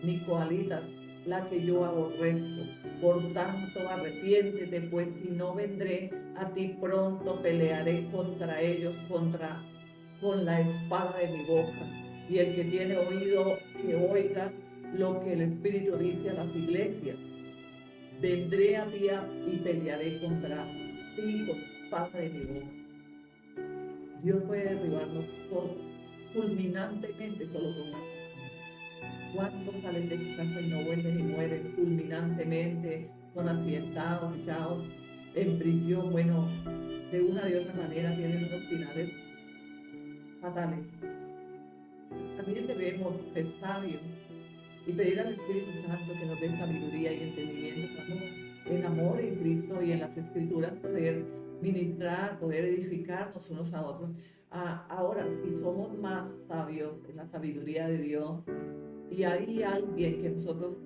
nicolaitas, la que yo aborrezco. Por tanto, arrepiéntete, pues si no vendré a ti pronto, pelearé contra ellos con la espada de mi boca. Y el que tiene oído, que oiga lo que el Espíritu dice a las iglesias. Vendré a ti y pelearé contra ti con la espada de mi boca. Dios puede derribarnos solo, fulminantemente, solo con una. ¿Cuántos salen de su casa y no vuelven y mueren fulminantemente? Son accidentados, echados en prisión. Bueno, de una y otra manera tienen unos finales fatales. También debemos ser sabios y pedir al Espíritu Santo que nos dé sabiduría y entendimiento cuando en amor en Cristo y en las Escrituras poder ministrar, poder edificarnos unos a otros. Ahora, si somos más sabios en la sabiduría de Dios y hay alguien que nosotros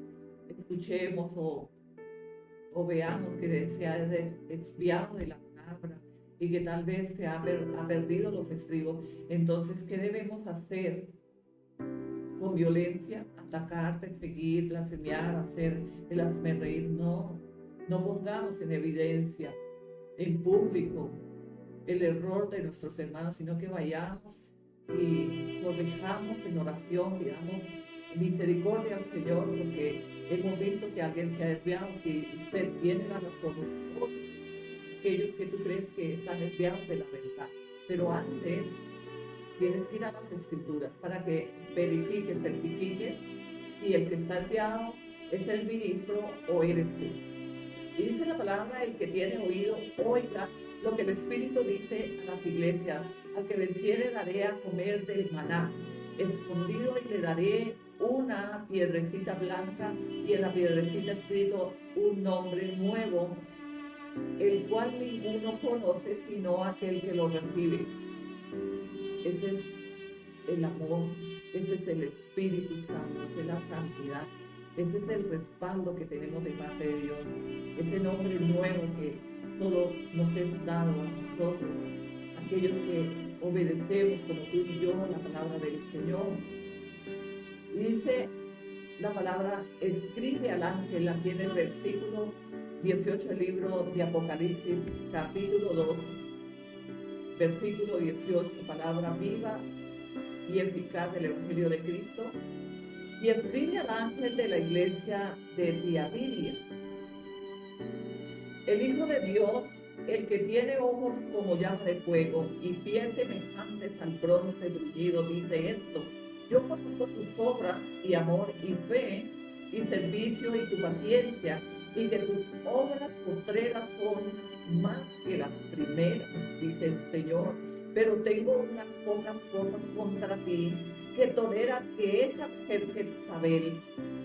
escuchemos o veamos que se ha desviado de la palabra y que tal vez ha perdido los estribos, entonces, ¿qué debemos hacer? Con violencia, atacar, perseguir, blasfemiar, hacer el hazmerreír. No pongamos en evidencia, en público, el error de nuestros hermanos, sino que vayamos y corrijamos en oración, pidamos misericordia al Señor, porque hemos visto que alguien se ha desviado, que usted tiene la razón, aquellos que tú crees que están desviados de la verdad. Pero antes tienes que ir a las Escrituras para que verifiques, certifiques si el que está desviado es el ministro o eres tú. Y dice la palabra: el que tiene oído, oiga lo que el Espíritu dice a las iglesias. Al que venciere daré a comer del maná escondido, y le daré una piedrecita blanca, y en la piedrecita escrito un nombre nuevo, el cual ninguno conoce sino aquel que lo recibe. Ese es el amor, ese es el Espíritu Santo, esa es la santidad, ese es el respaldo que tenemos de parte de Dios, ese nombre nuevo que solo nos es dado a nosotros, aquellos que obedecemos como tú y yo la palabra del Señor. Y dice la palabra: escribe al ángel, aquí en el versículo 18 del libro de Apocalipsis, capítulo 2, versículo 18, palabra viva y eficaz del Evangelio de Cristo. Y escribe al ángel de la iglesia de Tiatira: el Hijo de Dios, el que tiene ojos como llama de fuego y pies semejantes al bronce bruñido, dice esto: yo conozco tus obras y amor y fe y servicio y tu paciencia, y que tus obras postreras son más que las primeras, dice el Señor. Pero tengo unas pocas cosas contra ti, que tolera que esa mujer Jezabel,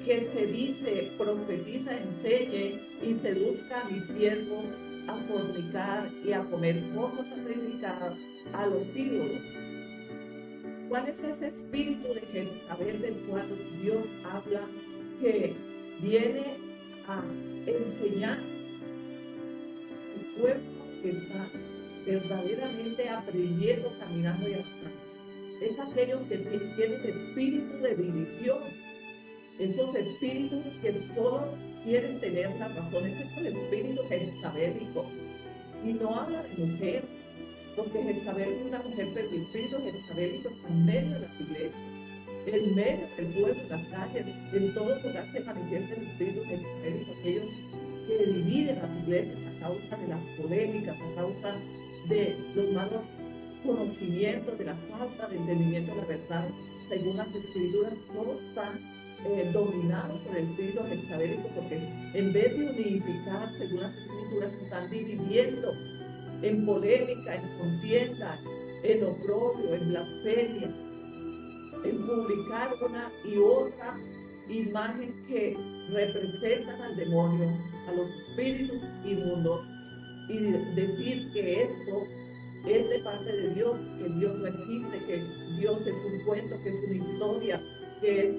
que se dice profetiza, enseñe y seduzca a mis siervos a fornicar y a comer cosas sacrificadas a los ídolos. ¿Cuál es ese espíritu de Jezabel del cual Dios habla, que viene a enseñar al pueblo que está verdaderamente aprendiendo, caminando y avanzando? Es aquellos que tienen espíritu de división, esos espíritus que solo quieren tener la razón. Ese es el espíritu jezabélico. Y no habla de mujer, porque Jezabel es una mujer, pero el espíritu jezabélico está en medio de las iglesias, en medio del pueblo, en las calles, en todo lugar se manifiesta el espíritu jezabélico. Aquellos que dividen las iglesias a causa de las polémicas, a causa de los malos conocimientos, de la falta de entendimiento de la verdad, según las Escrituras, todos están dominados por el espíritu jezabélico, porque en vez de unificar, según las Escrituras, se están dividiendo en polémica, en contienda, en oprobio, en blasfemia, en publicar una y otra imagen que representan al demonio, a los espíritus inmundos, y decir que esto es de parte de Dios, que Dios no existe, que Dios es un cuento, que es una historia, que es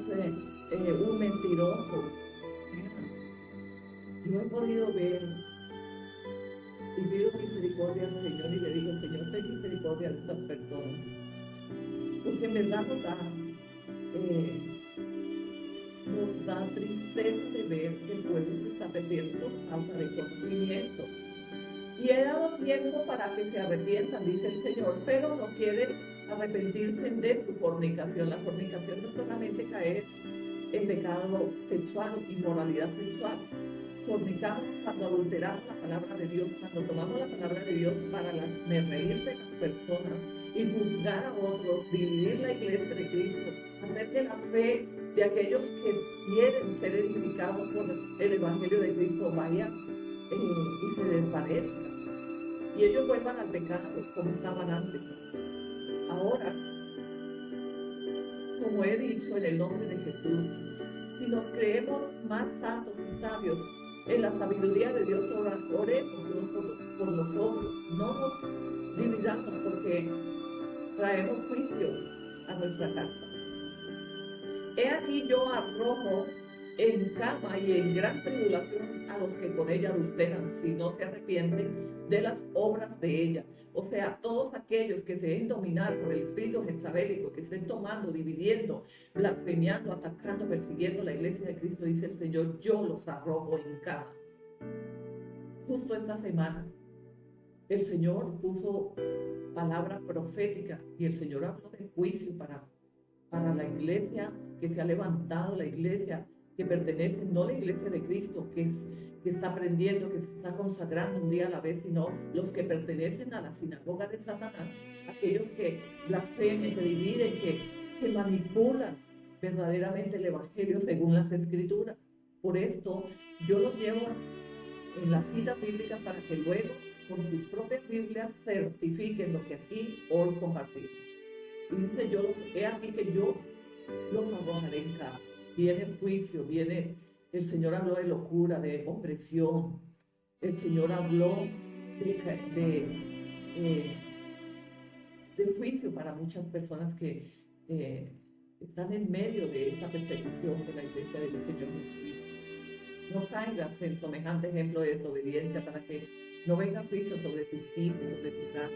un mentiroso. Yo he podido ver y pido misericordia al Señor y le digo: Señor, ten misericordia de estas personas, porque en verdad nos da tristeza de ver que el pueblo se está perdiendo por falta de conocimiento. Y he dado tiempo para que se arrepientan, dice el Señor, pero no quieren arrepentirse de su fornicación. La fornicación no es solamente caer en pecado sexual, inmoralidad sexual. Fornicamos cuando adulteramos la palabra de Dios, cuando tomamos la palabra de Dios para reír de las personas y juzgar a otros, dividir la iglesia de Cristo, hacer que la fe de aquellos que quieren ser edificados por el Evangelio de Cristo vaya y se desvanezca, y ellos vuelvan al pecado como estaban antes. Ahora, como he dicho, en el nombre de Jesús, si nos creemos más santos y sabios, en la sabiduría de Dios oremos por nosotros, no nos dividamos porque traemos juicio a nuestra casa. He aquí yo arrojo en cama y en gran tribulación a los que con ella adulteran, si no se arrepienten de las obras de ella. O sea, todos aquellos que se dejen dominar por el espíritu jezabélico, que estén tomando, dividiendo, blasfemiando, atacando, persiguiendo la iglesia de Cristo, dice el Señor, yo los arrojo en cama. Justo esta semana, el Señor puso palabra profética y el Señor habló de juicio para la iglesia que se ha levantado, la iglesia que pertenece, no la iglesia de Cristo, que está aprendiendo, que se está consagrando un día a la vez, sino los que pertenecen a la sinagoga de Satanás, aquellos que blasfemen, que dividen, que manipulan verdaderamente el evangelio según las escrituras. Por esto yo los llevo en las citas bíblicas para que luego con sus propias Biblias certifiquen lo que aquí hoy compartimos. Y dice, he aquí que yo los arrojaré en cama. Viene juicio, el Señor habló de locura, de opresión. El Señor habló de juicio para muchas personas que están en medio de esta persecución de la iglesia del Señor Jesucristo. No caigas en semejante ejemplo de desobediencia para que no venga juicio sobre tus hijos, sobre tu casa.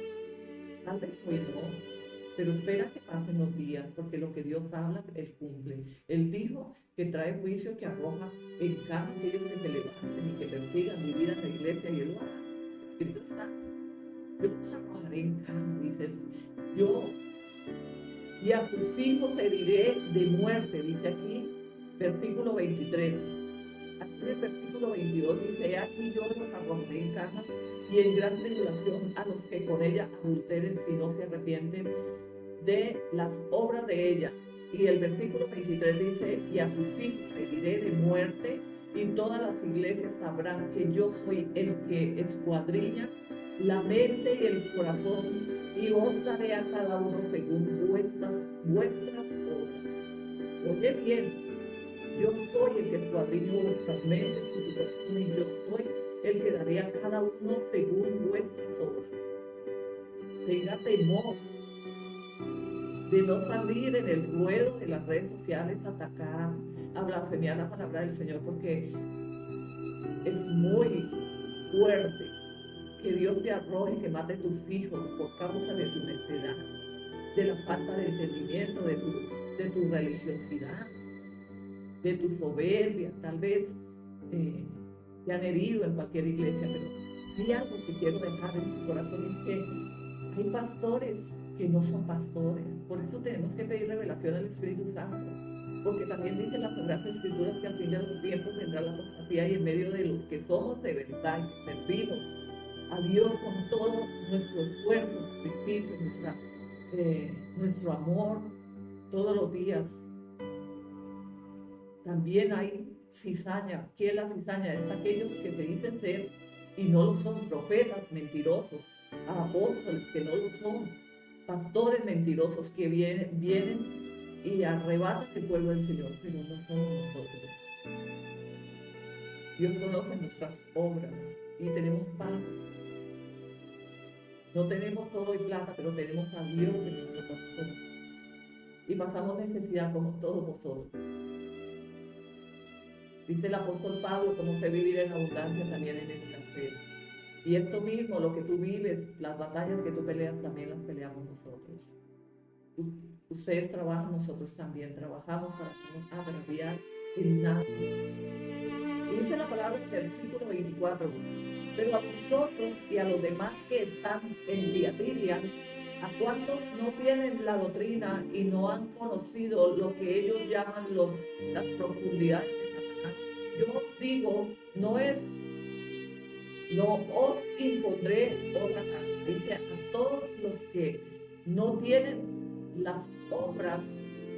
Tal vez hoy no, pero espera que pasen los días, porque lo que Dios habla, Él cumple. Él dijo que trae juicio, que arroja en cama a aquellos que se levanten y que persigan, dividan la iglesia, y Él lo hará. Espíritu Santo, yo los arrojaré en cama, dice Él. Y a sus hijos heriré de muerte, dice aquí, versículo 23. Aquí en el versículo 22 dice, aquí yo los arrojaré en cama y en gran tribulación a los que con ella adulteren, si no se arrepienten de las obras de ella. Y el versículo 23 dice, y a sus hijos heriré de muerte, y todas las iglesias sabrán que yo soy el que escuadrilla la mente y el corazón, y os daré a cada uno según vuestras obras. Oye bien, yo soy el que escuadrilla vuestras mentes y su corazón, y yo soy el que daré a cada uno según vuestras obras. Tenga temor de no salir en el ruedo de las redes sociales a atacar, a blasfemiar la palabra del Señor, porque es muy fuerte que Dios te arroje, que mate tus hijos por causa de tu necedad, de la falta de entendimiento, de tu religiosidad, de tu soberbia. Tal vez te han herido en cualquier iglesia, pero hay algo que quiero dejar en su corazón, es que hay pastores que no son pastores. Por eso tenemos que pedir revelación al Espíritu Santo, porque también dice las Sagradas Escrituras que al fin de los tiempos vendrá la apostasía, y en medio de los que somos de verdad y que servimos a Dios con todo nuestro esfuerzo, sacrificio, nuestro amor todos los días, también hay cizaña. ¿Qué es la cizaña? Es aquellos que se dicen ser y no lo son, profetas mentirosos, apóstoles que no lo son, pastores mentirosos que vienen y arrebatan el pueblo del Señor, pero no somos nosotros. Dios conoce nuestras obras y tenemos paz. No tenemos oro y plata, pero tenemos a Dios en nuestro corazón. Y pasamos necesidad como todos vosotros. Dice el apóstol Pablo, cómo se vivir en abundancia también en escasez. Y esto mismo, lo que tú vives, las batallas que tú peleas, también las peleamos nosotros. Ustedes trabajan, nosotros también trabajamos para no agraviar en nada. Y dice la palabra en el versículo 24, pero a vosotros y a los demás que están en Tiatira, a cuantos no tienen la doctrina y no han conocido lo que ellos llaman las profundidades de Satanás, yo os digo, no os impondré otra carga. Dice a todos los que no tienen las obras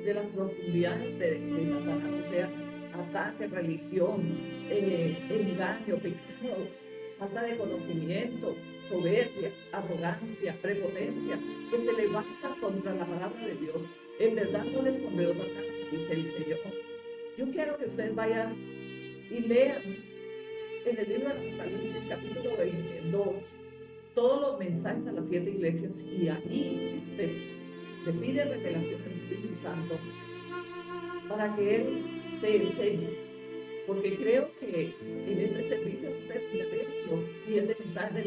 de las profundidades de Satanás, o sea, ataque, religión, engaño, pecado, falta de conocimiento, soberbia, arrogancia, prepotencia, que se levantan contra la palabra de Dios. En verdad no les pondré otra cara, dice el Señor. Yo quiero que ustedes vayan y lean en el libro de Apocalipsis, capítulo 22, todos los mensajes a las 7 iglesias, y ahí usted le pide revelación al Espíritu Santo para que Él te enseñe. Porque creo que en este servicio no terminaré los 7 mensajes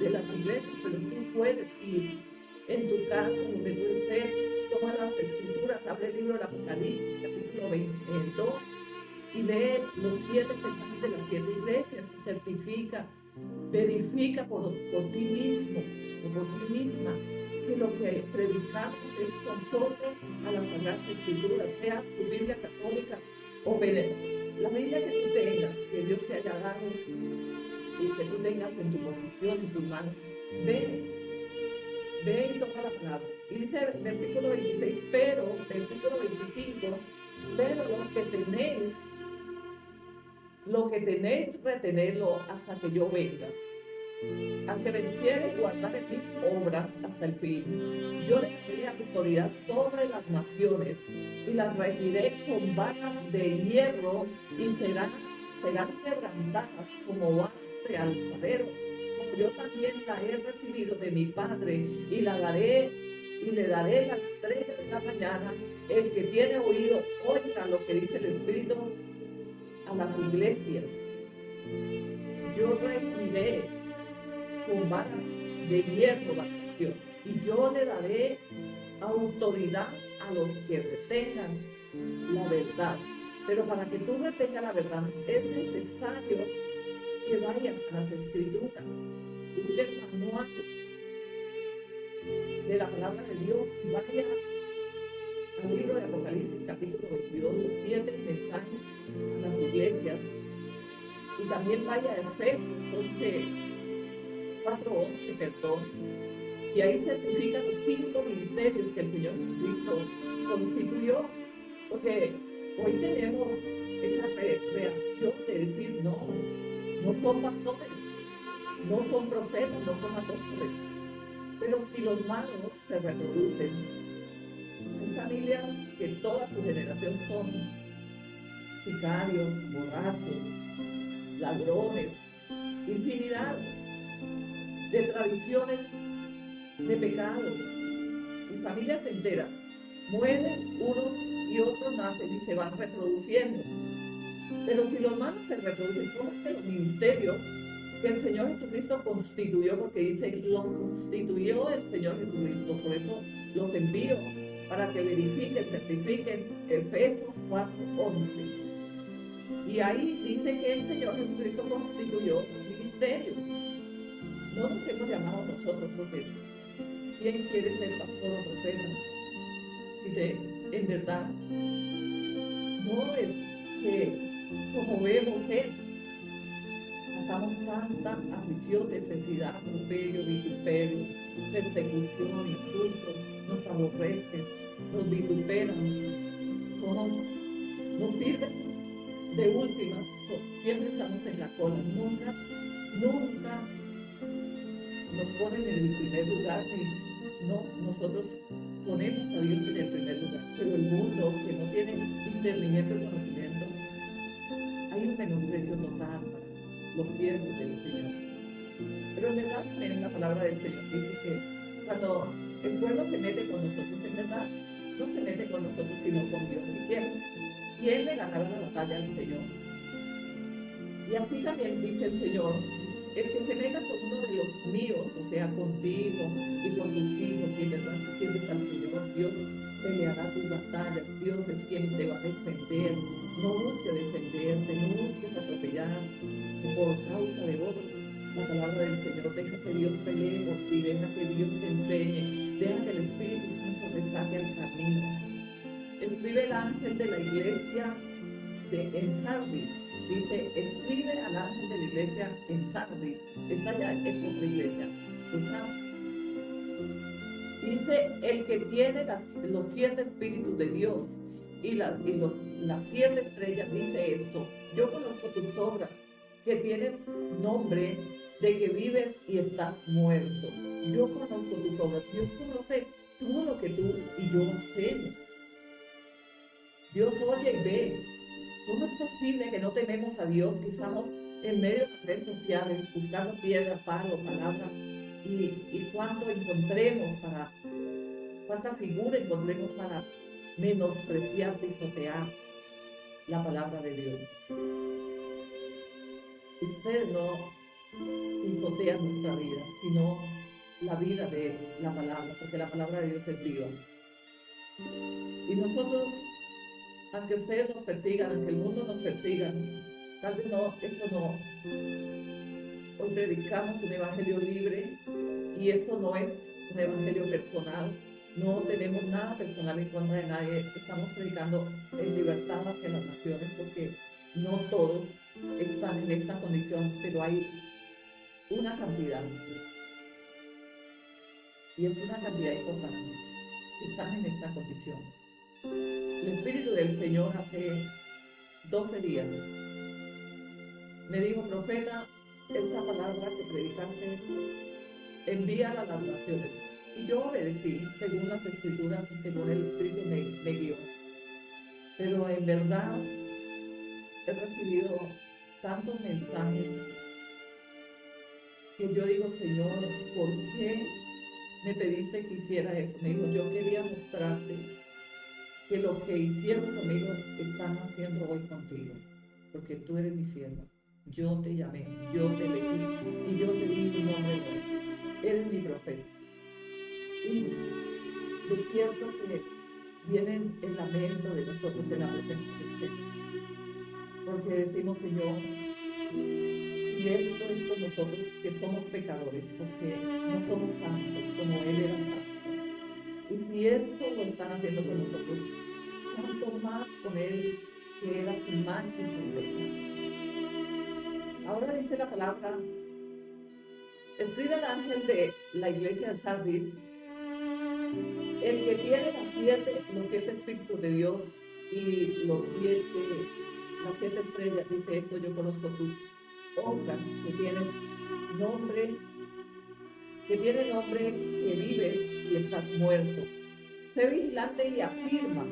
de las iglesias, pero tú puedes ir en tu casa, donde tú estés, toma las escrituras, abre el libro del Apocalipsis, capítulo 22, y lee los 7 mensajes de las 7 iglesias, y certifica, verifica por ti mismo o por ti misma que lo que predicamos es conforme a las Sagradas Escrituras, sea tu Biblia católica o la Biblia que tú tengas, que Dios te haya dado y que tú tengas en tu posición, en tus manos. Ve y toma la palabra. Y dice versículo 26, versículo 25, pero lo que tenéis, retenerlo hasta que yo venga. Al que venciere, guardaré mis obras hasta el fin. Yo le daré autoridad sobre las naciones y las regiré con varas de hierro y serán quebrantadas como vaso de alfarero, como yo también la he recibido de mi Padre, y le daré la estrella de la mañana. El que tiene oído, oiga lo que dice el Espíritu a las iglesias. Yo regiré con vara de hierro las naciones, y yo le daré autoridad a los que retengan la verdad. Pero para que tú retengas la verdad es necesario que vayas a las escrituras, busques el manual de la palabra de Dios, y vaya al libro de Apocalipsis capítulo 22, los 7 mensajes a las iglesias, y también vaya a Efesios 4:11, perdón, y ahí certifica los 5 ministerios que el Señor Jesucristo constituyó, porque hoy tenemos esa reacción de decir, no son pastores, no son profetas, no son apóstoles, pero si los malos se reproducen, hay familias que toda su generación son sicarios, borrachos, ladrones, infinidad de tradiciones de pecado, y familias enteras mueren unos y otros nacen y se van reproduciendo. Pero si los malos se reproducen, ¿cómo es que los ministerios que el Señor Jesucristo constituyó? Porque dice, los constituyó el Señor Jesucristo, por eso los envío para que verifiquen, certifiquen Efesios 4:11. Y ahí dice que el Señor Jesucristo constituyó ministerios. No nos hemos llamado nosotros, porque ¿quién quiere ser pastor o profeta? Dice, en verdad, no es que como vemos pasamos tanta aflicción, necesidad, atropello, vituperio, persecución, insultos, nos aborrecen, nos vituperan, nos sirven de última, siempre estamos en la cola, nunca nos ponen en el primer lugar, y no, nosotros ponemos a Dios en el primer lugar, pero el mundo que no tiene discernimiento y conocimiento, hay un menosprecio total para los siervos del Señor. Pero en verdad también la palabra del Señor dice que cuando el pueblo se mete con nosotros, en verdad no se mete con nosotros sino con Dios. Y Él le ganará la batalla al Señor. Y así también dice el Señor, el que se meta con uno de los míos, o sea, contigo y con tus hijos, y en verdad te sirves al Señor, Dios peleará tus batallas, Dios es quien te va a defender. No busques defenderte, no busques atropellar por causa de otros. La palabra del Señor, deja que Dios pelee por ti, deja que Dios te enseñe, deja que el Espíritu Santo te saque al camino. Escribe el ángel de la iglesia en Sardis. Dice, escribe al ángel de la iglesia en Sardis. Esta ya es otra iglesia. Dice, el que tiene los 7 espíritus de Dios y las 7 estrellas, dice esto: yo conozco tus obras, que tienes nombre de que vives y estás muerto. Yo conozco tus obras. Dios conoce todo lo que tú y yo hacemos. Dios oye y ve. ¿Cómo es posible que no tememos a Dios, que estamos en medio de las redes sociales buscando piedra, palo, palabra, y cuánto encontremos cuánta figura encontremos para menospreciar, pisotear la palabra de Dios? Ustedes no pisotean nuestra vida, sino la vida de la palabra, porque la palabra de Dios es viva. Y nosotros, aunque ustedes nos persigan, aunque el mundo nos persiga, tal vez esto no. Hoy predicamos un evangelio libre y esto no es un evangelio personal. No tenemos nada personal en contra de nadie. Estamos predicando en libertad hacia las naciones porque no todos están en esta condición, pero hay una cantidad. Y es una cantidad importante que están en esta condición. El Espíritu del Señor hace 12 días me dijo: profeta, esta palabra que predicaste, envíala a las naciones. Y yo obedecí según las Escrituras y según el Espíritu me guió. Pero en verdad he recibido tantos mensajes que yo digo: Señor, ¿por qué me pediste que hiciera eso? Me dijo: yo quería mostrarte que lo que hicieron conmigo están haciendo hoy contigo, porque tú eres mi sierva. Yo te llamé, yo te elegí y yo te di tu nombre nuevo. Eres mi profeta. Y es cierto que viene el lamento de nosotros en la presencia del Señor, porque decimos: Señor, y esto es con nosotros que somos pecadores, porque no somos santos como Él era santo. Y si esto lo están haciendo con nosotros, tanto más con Él, que era sin mancha y sin pecado. Ahora dice la palabra: escribe el ángel de la iglesia de Sardis, el que tiene los siete espíritus de Dios y las 7 estrellas, dice esto: yo conozco tus obras, que tiene nombre que vives y estás muerto. Sé vigilante y afirma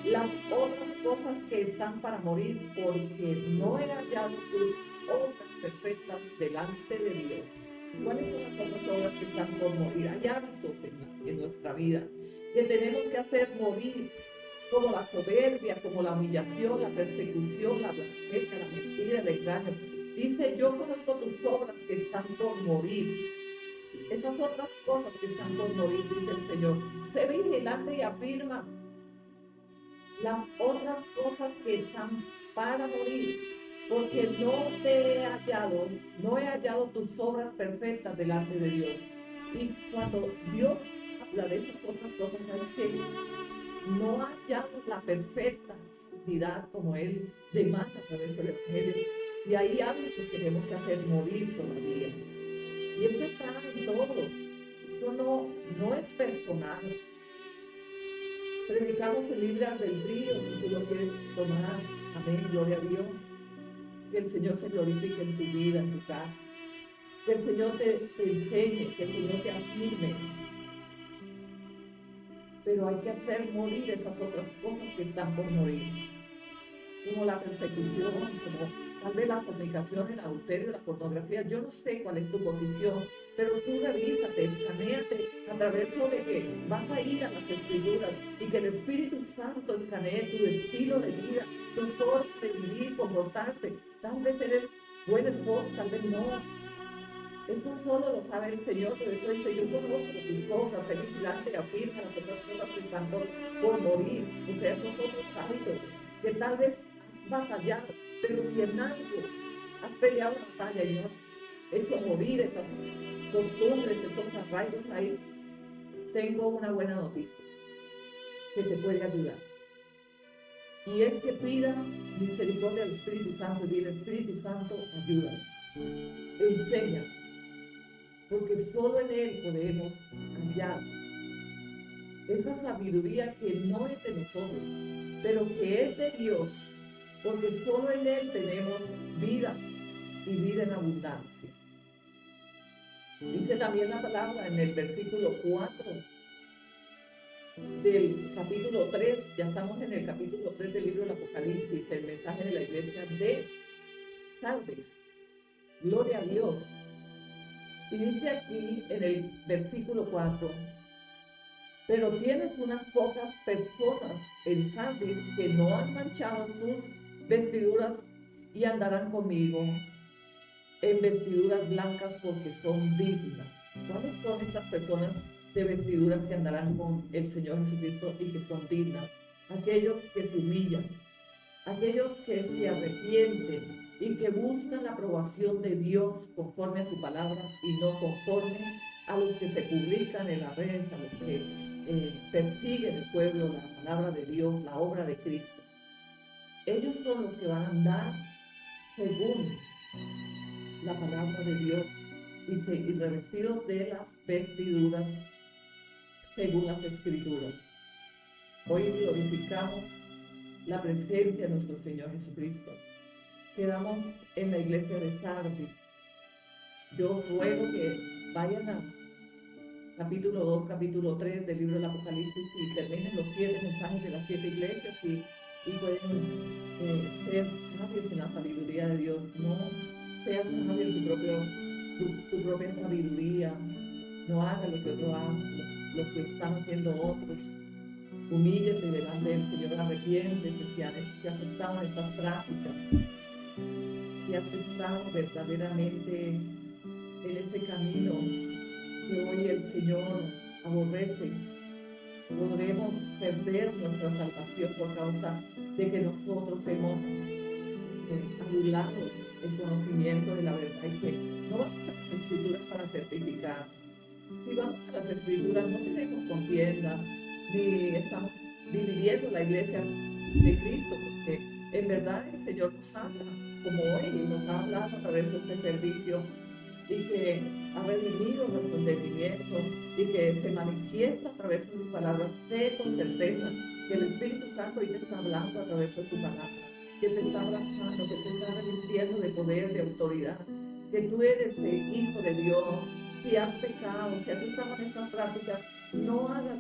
las otras cosas que están para morir, porque no he hallado tus obras perfectas delante de Dios. ¿Cuáles son las otras obras que están por morir? Hay hábitos en nuestra vida que tenemos que hacer morir, como la soberbia, como la humillación, la persecución, la blasfemia, la mentira, el engaño. Dice: yo conozco tus obras que están por morir. Esas otras cosas que están por morir, dice el Señor. Sé vigilante y afirma las otras cosas que están para morir, porque no he hallado tus obras perfectas delante de Dios. Y cuando Dios habla de esas otras cosas, es que no ha hallado la perfecta santidad como Él demanda a través del Evangelio. Y hay hábitos que tenemos que hacer morir todavía. Y esto está en todos. Esto no es personal. Predicamos el libre albedrío, si tú lo quieres tomar. Amén, gloria a Dios. Que el Señor se glorifique en tu vida, en tu casa. Que el Señor te enseñe, que el Señor te afirme. Pero hay que hacer morir esas otras cosas que están por morir. Como la persecución, como tal vez la fornicación, el adulterio, la pornografía. Yo no sé cuál es tu condición, pero tú revísate, escanéate a través de que vas a ir a las Escrituras y que el Espíritu Santo escanee tu estilo de vida, tu forma de vivir, comportarte. Tal vez eres buen esposo, tal vez no. Eso solo lo sabe el Señor, por eso dice: yo conozco tus obras, sé vigilante, afirma las otras cosas que están por morir. O sea, esos otros hábitos que tal vez has batallado, pero si en algo has peleado la batalla y no has hecho morir esas costumbres, esos arraigos ahí, tengo una buena noticia que te puede ayudar. Y es que pida misericordia al Espíritu Santo y dile: Espíritu Santo, ayúdame, enseña, porque solo en Él podemos hallar esa sabiduría que no es de nosotros, pero que es de Dios, porque solo en Él tenemos vida y vida en abundancia. Dice también la palabra en el versículo 4 del capítulo 3, ya estamos en el capítulo 3 del libro del Apocalipsis, el mensaje de la iglesia de Sardes. Gloria a Dios. Y dice aquí en el versículo 4, pero tienes unas pocas personas en Sardis que no han manchado sus vestiduras y andarán conmigo en vestiduras blancas porque son dignas. ¿Cuáles son estas personas de vestiduras que andarán con el Señor Jesucristo y que son dignas? Aquellos que se humillan, aquellos que se arrepienten y que buscan la aprobación de Dios conforme a su palabra y no conforme a los que se publican en las redes, a los que persiguen el pueblo, la palabra de Dios, la obra de Cristo. Ellos son los que van a andar según la palabra de Dios y revestidos de las vestiduras según las Escrituras. Hoy glorificamos la presencia de nuestro Señor Jesucristo. Quedamos en la iglesia de Sardis. Yo ruego que vayan a capítulo 2, capítulo 3 del libro del Apocalipsis y terminen los 7 mensajes de las 7 iglesias y pueden ser sabios en la sabiduría de Dios. No seas sabio en tu propia sabiduría. No hagas lo que otros hacen, lo que están haciendo otros. Humíllate delante del Señor, arrepiéntete si aceptaban estas prácticas, si aceptaban verdaderamente en este camino que hoy el Señor aborrece. Podremos perder nuestra salvación por causa de que nosotros hemos anulado el conocimiento de la verdad y que no vamos a las Escrituras para certificar. Si vamos a las Escrituras no tenemos contienda ni estamos dividiendo la iglesia de Cristo, porque en verdad el Señor nos habla, como hoy nos ha hablado a través de este servicio, y que ha redimido nuestro entendimiento y que se manifiesta a través de sus palabras. Sé con certeza que el Espíritu Santo hoy te está hablando a través de su palabra, que te está abrazando, que te está revistiendo de poder, de autoridad, que tú eres el Hijo de Dios. Si has pecado, si has estado en estas prácticas, no hagas,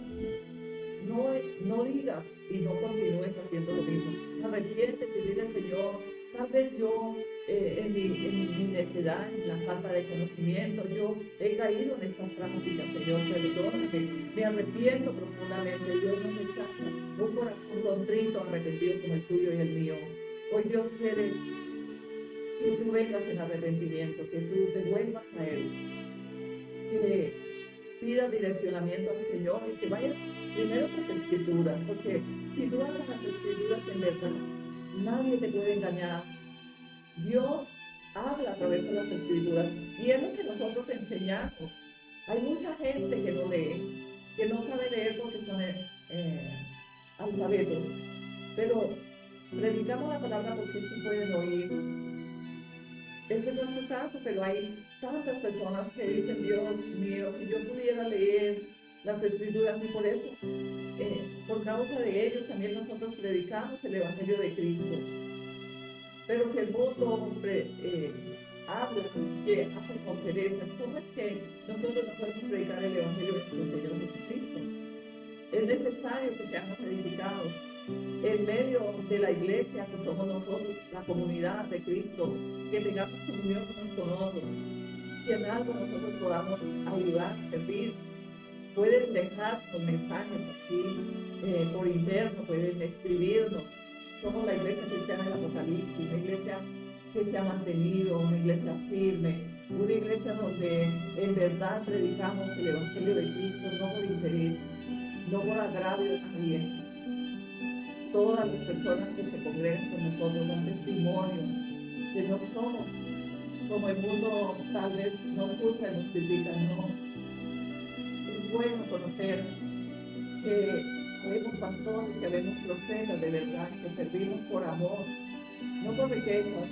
no digas y no continúes haciendo lo mismo. Arrepiéntete y dile al Señor, tal vez yo en mi necedad, en la falta de conocimiento, yo he caído en estas prácticas, Señor, perdóname, me arrepiento profundamente. Dios no rechaza un corazón contrito, arrepentido como el tuyo y el mío. Hoy Dios quiere que tú vengas en arrepentimiento, que tú te vuelvas a Él, que pidas direccionamiento al Señor y que vayas primero a las Escrituras, porque si tú hagas las Escrituras en verdad, nadie te puede engañar. Dios habla a través de las Escrituras y es lo que nosotros enseñamos. Hay mucha gente que no lee, que no sabe leer porque son alfabetos, pero predicamos la palabra porque sí pueden oír. Este no es tu caso, pero hay tantas personas que dicen, Dios mío, si yo pudiera leer las Escrituras, y por eso, por causa de ellos, también nosotros predicamos el Evangelio de Cristo. Pero si el mundo habla, que hace conferencias, ¿cómo es que nosotros no podemos predicar el Evangelio de nuestro Señor Jesucristo? Es necesario que seamos edificados en medio de la iglesia que somos nosotros, la comunidad de Cristo, que tengamos comunión unos con otros. Si en algo nosotros podamos ayudar, servir, pueden dejar los mensajes aquí por interno, pueden escribirnos. Somos la iglesia cristiana del Apocalipsis, una iglesia que se ha mantenido, una iglesia firme, una iglesia donde en verdad predicamos el Evangelio de Cristo, no por interés, no por agravio de nadie. Todas las personas que se congregan con nosotros dan testimonio que no somos como el mundo tal vez nos juzga y nos critica, no. Es bueno conocer que habemos pastores, que habemos profetas de verdad, que servimos por amor, no por riquezas,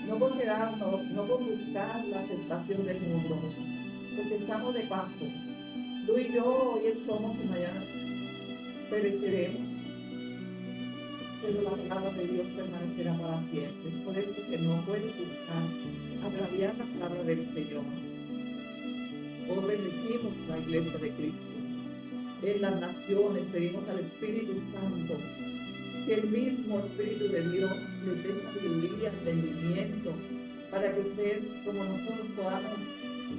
no por quedarnos, no por buscar la aceptación del mundo, porque estamos de paso. Tú y yo hoy somos y mañana pereceremos, pero la palabra de Dios permanecerá para siempre. Por eso que no puedes buscar agraviar la palabra del Señor. Hoy bendecimos la iglesia de Cristo. En las naciones pedimos al Espíritu Santo que el mismo Espíritu de Dios les dé sabiduría, entendimiento, para que ustedes, como nosotros, podamos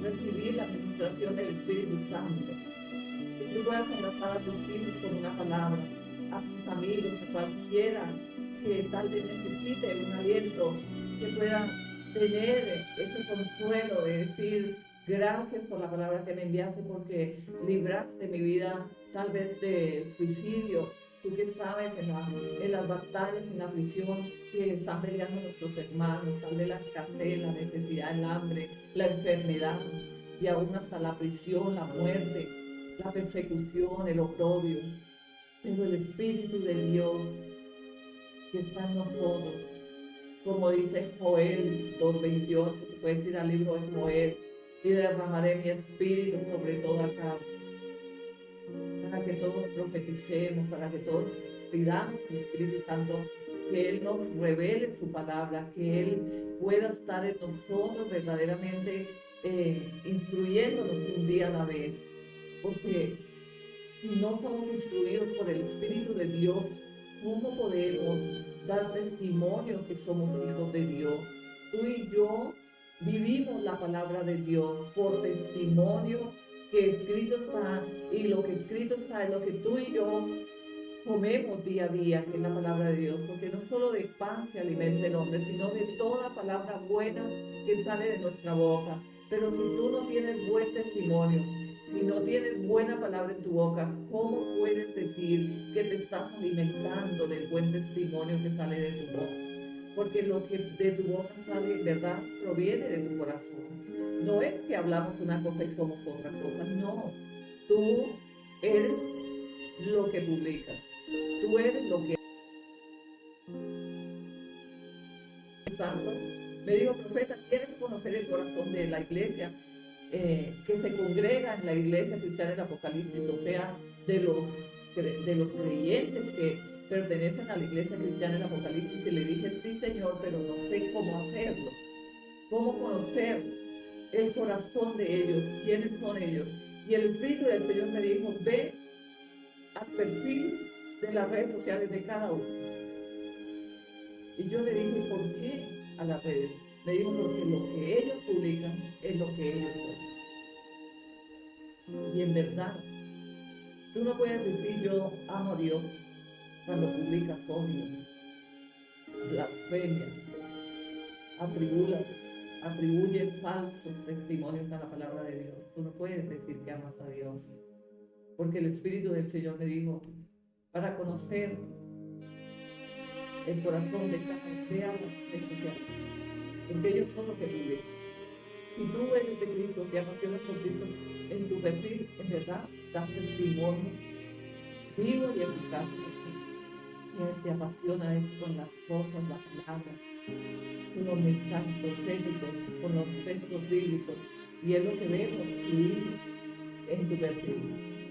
recibir la administración del Espíritu Santo. Que tú puedas abrazar a tus hijos con una palabra, a tus amigos, a cualquiera que tal vez necesite un aliento, que pueda tener ese consuelo de decir: gracias por la palabra que me enviaste, porque libraste mi vida tal vez de suicidio. Tú que sabes en las batallas, en la aflicción que están peleando nuestros hermanos, tal vez la escasez, la necesidad, el hambre, la enfermedad y aún hasta la prisión, la muerte, la persecución, el oprobio. Pero el Espíritu de Dios que está en nosotros, como dice Joel 2:28, que puedes ir al libro de Joel: y derramaré mi espíritu sobre toda carne, para que todos profeticemos, para que todos pidamos al Espíritu Santo que Él nos revele su palabra, que Él pueda estar en nosotros verdaderamente instruyéndonos un día a la vez. Porque si no somos instruidos por el Espíritu de Dios, ¿cómo podemos dar testimonio que somos hijos de Dios? Tú y yo vivimos la palabra de Dios por testimonio que escrito está, y lo que escrito está es lo que tú y yo comemos día a día, que es la palabra de Dios, porque no solo de pan se alimenta el hombre, sino de toda palabra buena que sale de nuestra boca. Pero si tú no tienes buen testimonio, si no tienes buena palabra en tu boca, ¿cómo puedes decir que te estás alimentando del buen testimonio que sale de tu boca? Porque lo que de tu boca sale, ¿verdad?, proviene de tu corazón. No es que hablamos una cosa y somos otra cosa, no. Tú eres lo que publicas. Tú eres lo que... Santo me dijo: profeta, ¿quieres conocer el corazón de la iglesia que se congrega en la iglesia cristiana del Apocalipsis? O sea, de los creyentes que pertenecen a la iglesia cristiana del Apocalipsis. Y le dije: sí, Señor, pero no sé cómo hacerlo. ¿Cómo conocer el corazón de ellos? ¿Quiénes son ellos? Y el Espíritu del Señor me dijo: ve al perfil de las redes sociales de cada uno. Y yo le dije: ¿por qué a las redes? Me dijo: porque lo que ellos publican es lo que ellos son. Y en verdad, tú no puedes decir yo amo a Dios cuando publicas odio, blasfemia, atribuyes falsos testimonios a la palabra de Dios. Tú no puedes decir que amas a Dios, porque el Espíritu del Señor me dijo: para conocer el corazón de cada uno, porque ellos son los que viven. Si tú eres de Cristo, te apasionas por Cristo, en tu perfil, en verdad, das testimonio vivo y eficaz. Que te apasiona es con las cosas, la palabra, con los mensajes proféticos, con los textos bíblicos, y es lo que vemos fluir en tu perfil.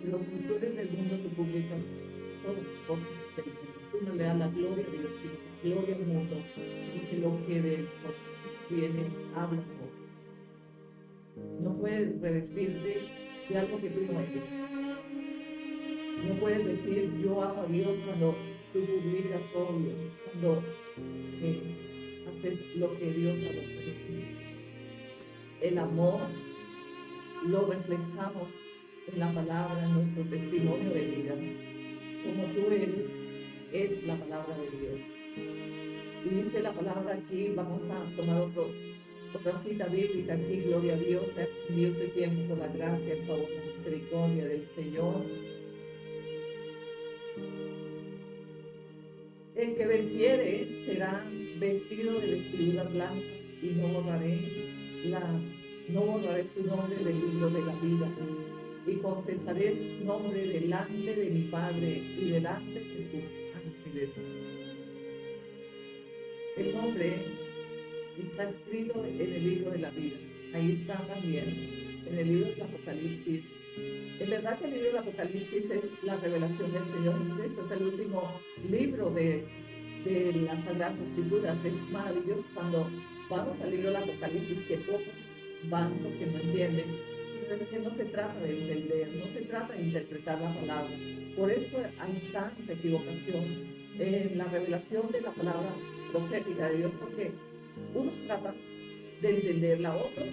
Pero si tú eres del mundo, tú publicas todas las cosas del mundo. Tú no le das la gloria a Dios, sino la gloria al mundo, porque lo que de viene, habla todo. No puedes revestirte de algo que tú no eres. No puedes decir yo amo a Dios cuando tú publicas odio, cuando haces lo que Dios ha ofrecido. El amor lo reflejamos en la palabra, en nuestro testimonio de vida. Como tú eres, es la palabra de Dios. Y dice la palabra aquí, vamos a tomar otra cita bíblica aquí: gloria a Dios, Dios de tiempo por la gracia, el favor, la misericordia del Señor. El que venciere será vestido de vestidura blanca, y no borraré su nombre del libro de la vida, y confesaré su nombre delante de mi Padre y delante de sus ángeles. El nombre está escrito en el libro de la vida. Ahí está también en el libro del Apocalipsis. Es verdad que el libro del Apocalipsis es la revelación del Señor Jesucristo, es el último libro de las Sagradas Escrituras. Es maravilloso cuando vamos al libro del Apocalipsis, que pocos van porque no entienden pero es que no se trata de entender, no se trata de interpretar la palabra. Por eso hay tanta equivocación en la revelación de la palabra profética de Dios, porque unos tratan de entenderla, otros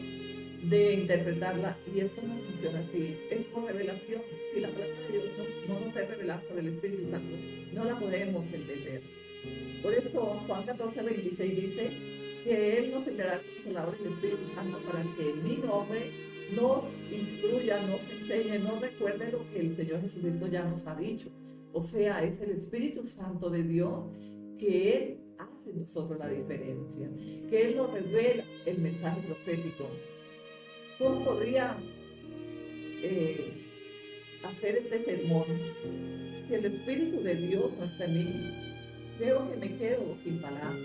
de interpretarla, y eso no funciona así. Es por revelación. Si la palabra de Dios no nos es revelada por el Espíritu Santo, no la podemos entender. Por esto Juan 14:26 dice que Él nos enviará al Consolador, el Espíritu Santo, para que en mi nombre nos instruya, nos enseñe, nos recuerde lo que el Señor Jesucristo ya nos ha dicho. O sea, es el Espíritu Santo de Dios que Él hace en nosotros la diferencia, que Él nos revela el mensaje profético. ¿Cómo podría hacer este sermón si el Espíritu de Dios no está en mí? Creo que me quedo sin palabras.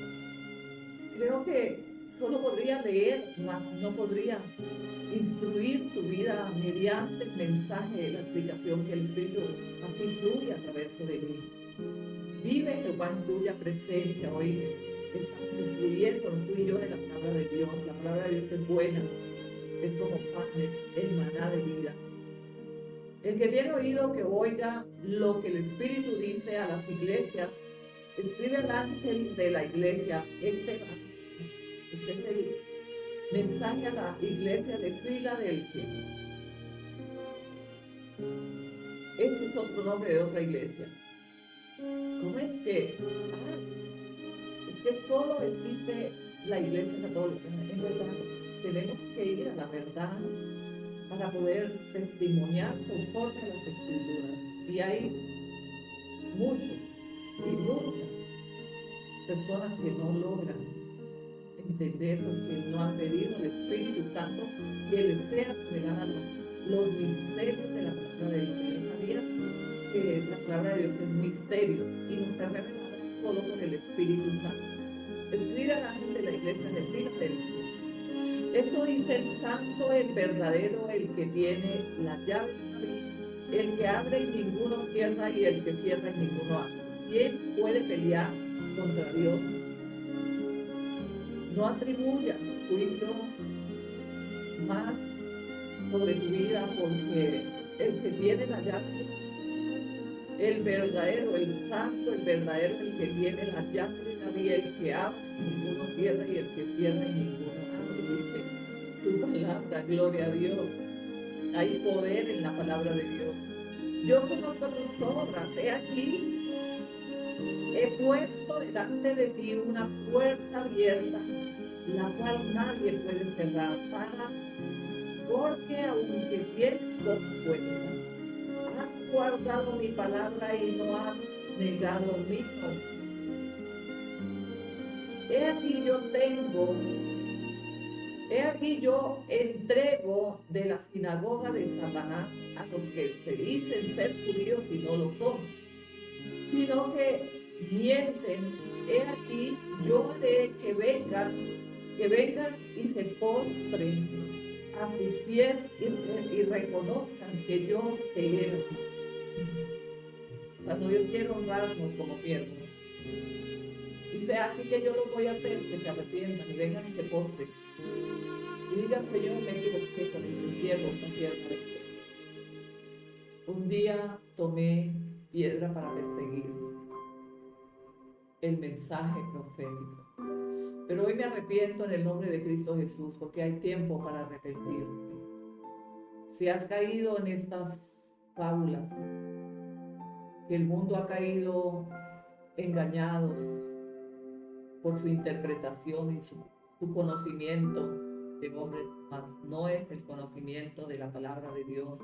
Creo que solo podría leer, mas no podría instruir tu vida mediante el mensaje, la explicación que el Espíritu así fluye a través de mí. Vive Jehová en tuya presencia. Hoy estamos influyendo tú y yo de la palabra de Dios. La palabra de Dios es buena, es como pan, es maná de vida. El que tiene oído que oiga lo que el Espíritu dice a las iglesias. Escribe al ángel de la iglesia. Este es el mensaje a la iglesia de Filadelfia. Este es otro nombre de otra iglesia. ¿Cómo es que? Es que solo existe la iglesia católica. En verdad, tenemos que ir a la verdad para poder testimoniar conforme a las Escrituras. Y hay muchos y muchas personas que no logran entender porque no han pedido al Espíritu Santo que les sea revelar los misterios de la palabra de Dios. Yo sabía que la palabra de Dios es un misterio y nos está revelada solo por el Espíritu Santo. Escribe a la gente de la iglesia de Filadelfia. Esto dice el santo, el verdadero, el que tiene la llave, el que abre y ninguno cierra y el que cierra y ninguno abre. ¿Quién puede pelear contra Dios? No atribuyas juicio más sobre tu vida, porque el que tiene la llave, el verdadero, el santo, el verdadero, el que tiene la llave de la vida, el que abre, ninguno cierra y el que cierra y ninguno abre. Dice su palabra, gloria a Dios. Hay poder en la palabra de Dios. Yo conozco tus obras, he aquí. He puesto delante de ti una puerta abierta, la cual nadie puede cerrar, porque aunque tienes poca fuerza, has guardado mi palabra y no has negado mi nombre. He aquí yo entrego de la sinagoga de Satanás a los que se dicen ser judíos y no lo son, sino que mienten. He aquí yo haré que vengan y se postren a tus pies y reconozcan que yo te he elegido. Cuando Dios quiere honrarnos como siervos, dice aquí que yo lo voy a hacer, que se arrepientan y vengan y se postren y digan: Señor, me equivoqué con este siervo, esta sierva. Un día tomé piedra para perseguir el mensaje profético, pero hoy me arrepiento en el nombre de Cristo Jesús, porque hay tiempo para arrepentirse. Si has caído en estas fábulas, que el mundo ha caído engañados por su interpretación y su conocimiento de hombres, mas no es el conocimiento de la palabra de Dios,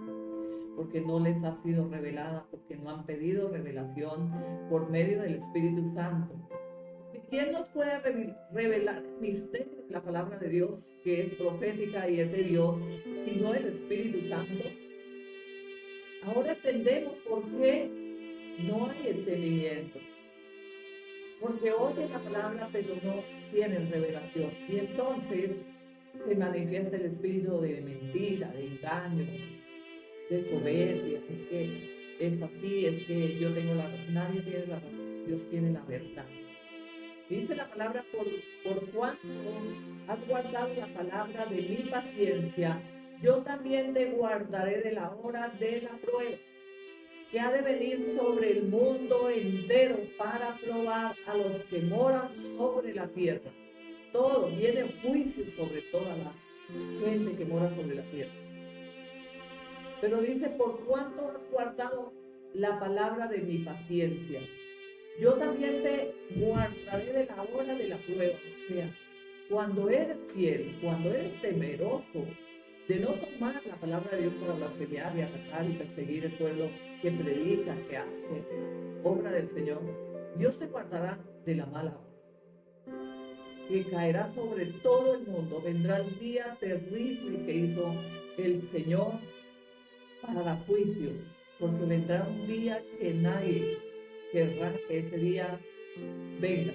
porque no les ha sido revelada, porque no han pedido revelación por medio del Espíritu Santo. ¿Quién nos puede revelar el misterio de la palabra de Dios, que es profética y es de Dios, y no el Espíritu Santo? Ahora entendemos por qué no hay entendimiento. Porque oyen la palabra, pero no tienen revelación. Y entonces se manifiesta el espíritu de mentira, de engaño, de soberbia. Es que es así, es que yo tengo nadie tiene la razón, Dios tiene la verdad. Dice la palabra: por cuanto has guardado la palabra de mi paciencia, yo también te guardaré de la hora de la prueba, que ha de venir sobre el mundo entero para probar a los que moran sobre la tierra. Todo, viene juicio sobre toda la gente que mora sobre la tierra. Pero dice, por cuánto has guardado la palabra de mi paciencia, yo también te guardaré de la hora de la prueba. O sea, cuando eres fiel, cuando eres temeroso de no tomar la palabra de Dios para blasfemiar y atacar y perseguir el pueblo que predica, que hace obra del Señor, Dios te guardará de la mala hora, que caerá sobre todo el mundo. Vendrá el día terrible que hizo el Señor para juicio, porque vendrá un día que nadie querrá que ese día venga.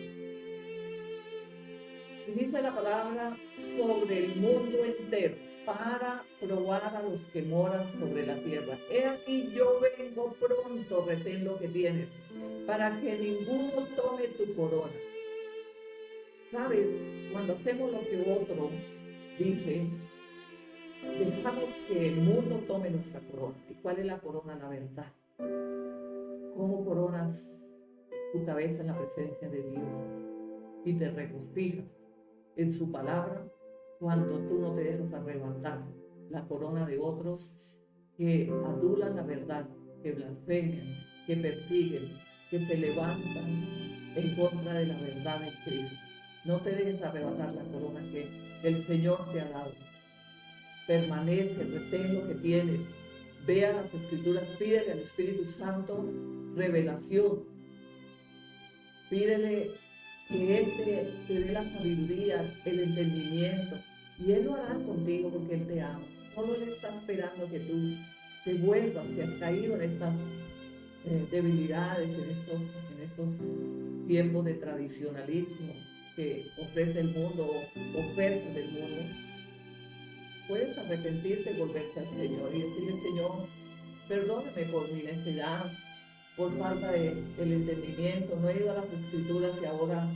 Y dice la palabra sobre el mundo entero, para probar a los que moran sobre la tierra. He aquí yo vengo pronto, retén lo que tienes, para que ninguno tome tu corona. ¿Sabes? Cuando hacemos lo que otro dice, dejamos que el mundo tome nuestra corona. ¿Y cuál es la corona? La verdad. ¿Cómo coronas tu cabeza en la presencia de Dios y te regocijas en su palabra cuando tú no te dejas arrebatar la corona de otros que adulan la verdad, que blasfemian, que persiguen, que se levantan en contra de la verdad de Cristo? No te dejes arrebatar la corona que el Señor te ha dado. Permanece, retén lo que tienes. Vea las Escrituras, pídele al Espíritu Santo revelación. Pídele que Él te dé la sabiduría, el entendimiento, y Él lo hará contigo porque Él te ama. Solo Él está esperando que tú te vuelvas, si has caído en estas debilidades, en estos tiempos de tradicionalismo que ofrece el mundo, ofertas del mundo. Puedes arrepentirte y volverse al Señor y decirle: Señor, perdóname por mi necedad, por falta del entendimiento, no he ido a las Escrituras y ahora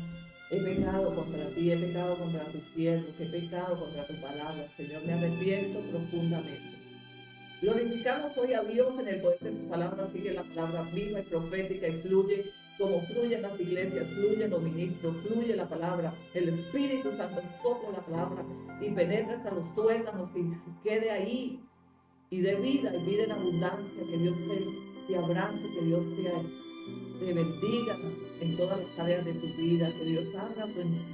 he pecado contra ti, he pecado contra tus siervos, he pecado contra tu palabra. Señor, me arrepiento profundamente. Glorificamos hoy a Dios en el poder de su palabra, así que la palabra viva y profética y fluye como fluyen las iglesias, fluyen los ministros, fluye la palabra, el Espíritu Santo sopla la palabra y penetra hasta los tuétanos y se quede ahí y de vida y vida en abundancia. Que Dios te abrace, que Dios te bendiga en todas las áreas de tu vida, que Dios abra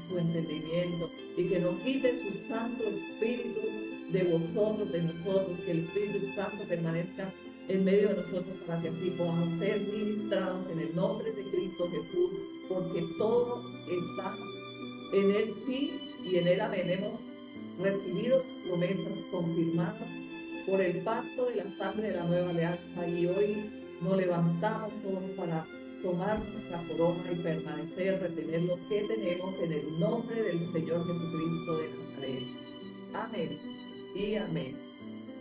su entendimiento y que no quite su Santo Espíritu de vosotros, de nosotros, que el Espíritu Santo permanezca en medio de nosotros para que así podamos ser ministrados en el nombre de Cristo Jesús, porque todo está en Él sí y en Él amén. Hemos recibido promesas confirmadas por el pacto de la sangre de la nueva alianza y hoy nos levantamos todos para tomar nuestra corona y permanecer, retener lo que tenemos en el nombre del Señor Jesucristo de Nazaret. Amén y amén.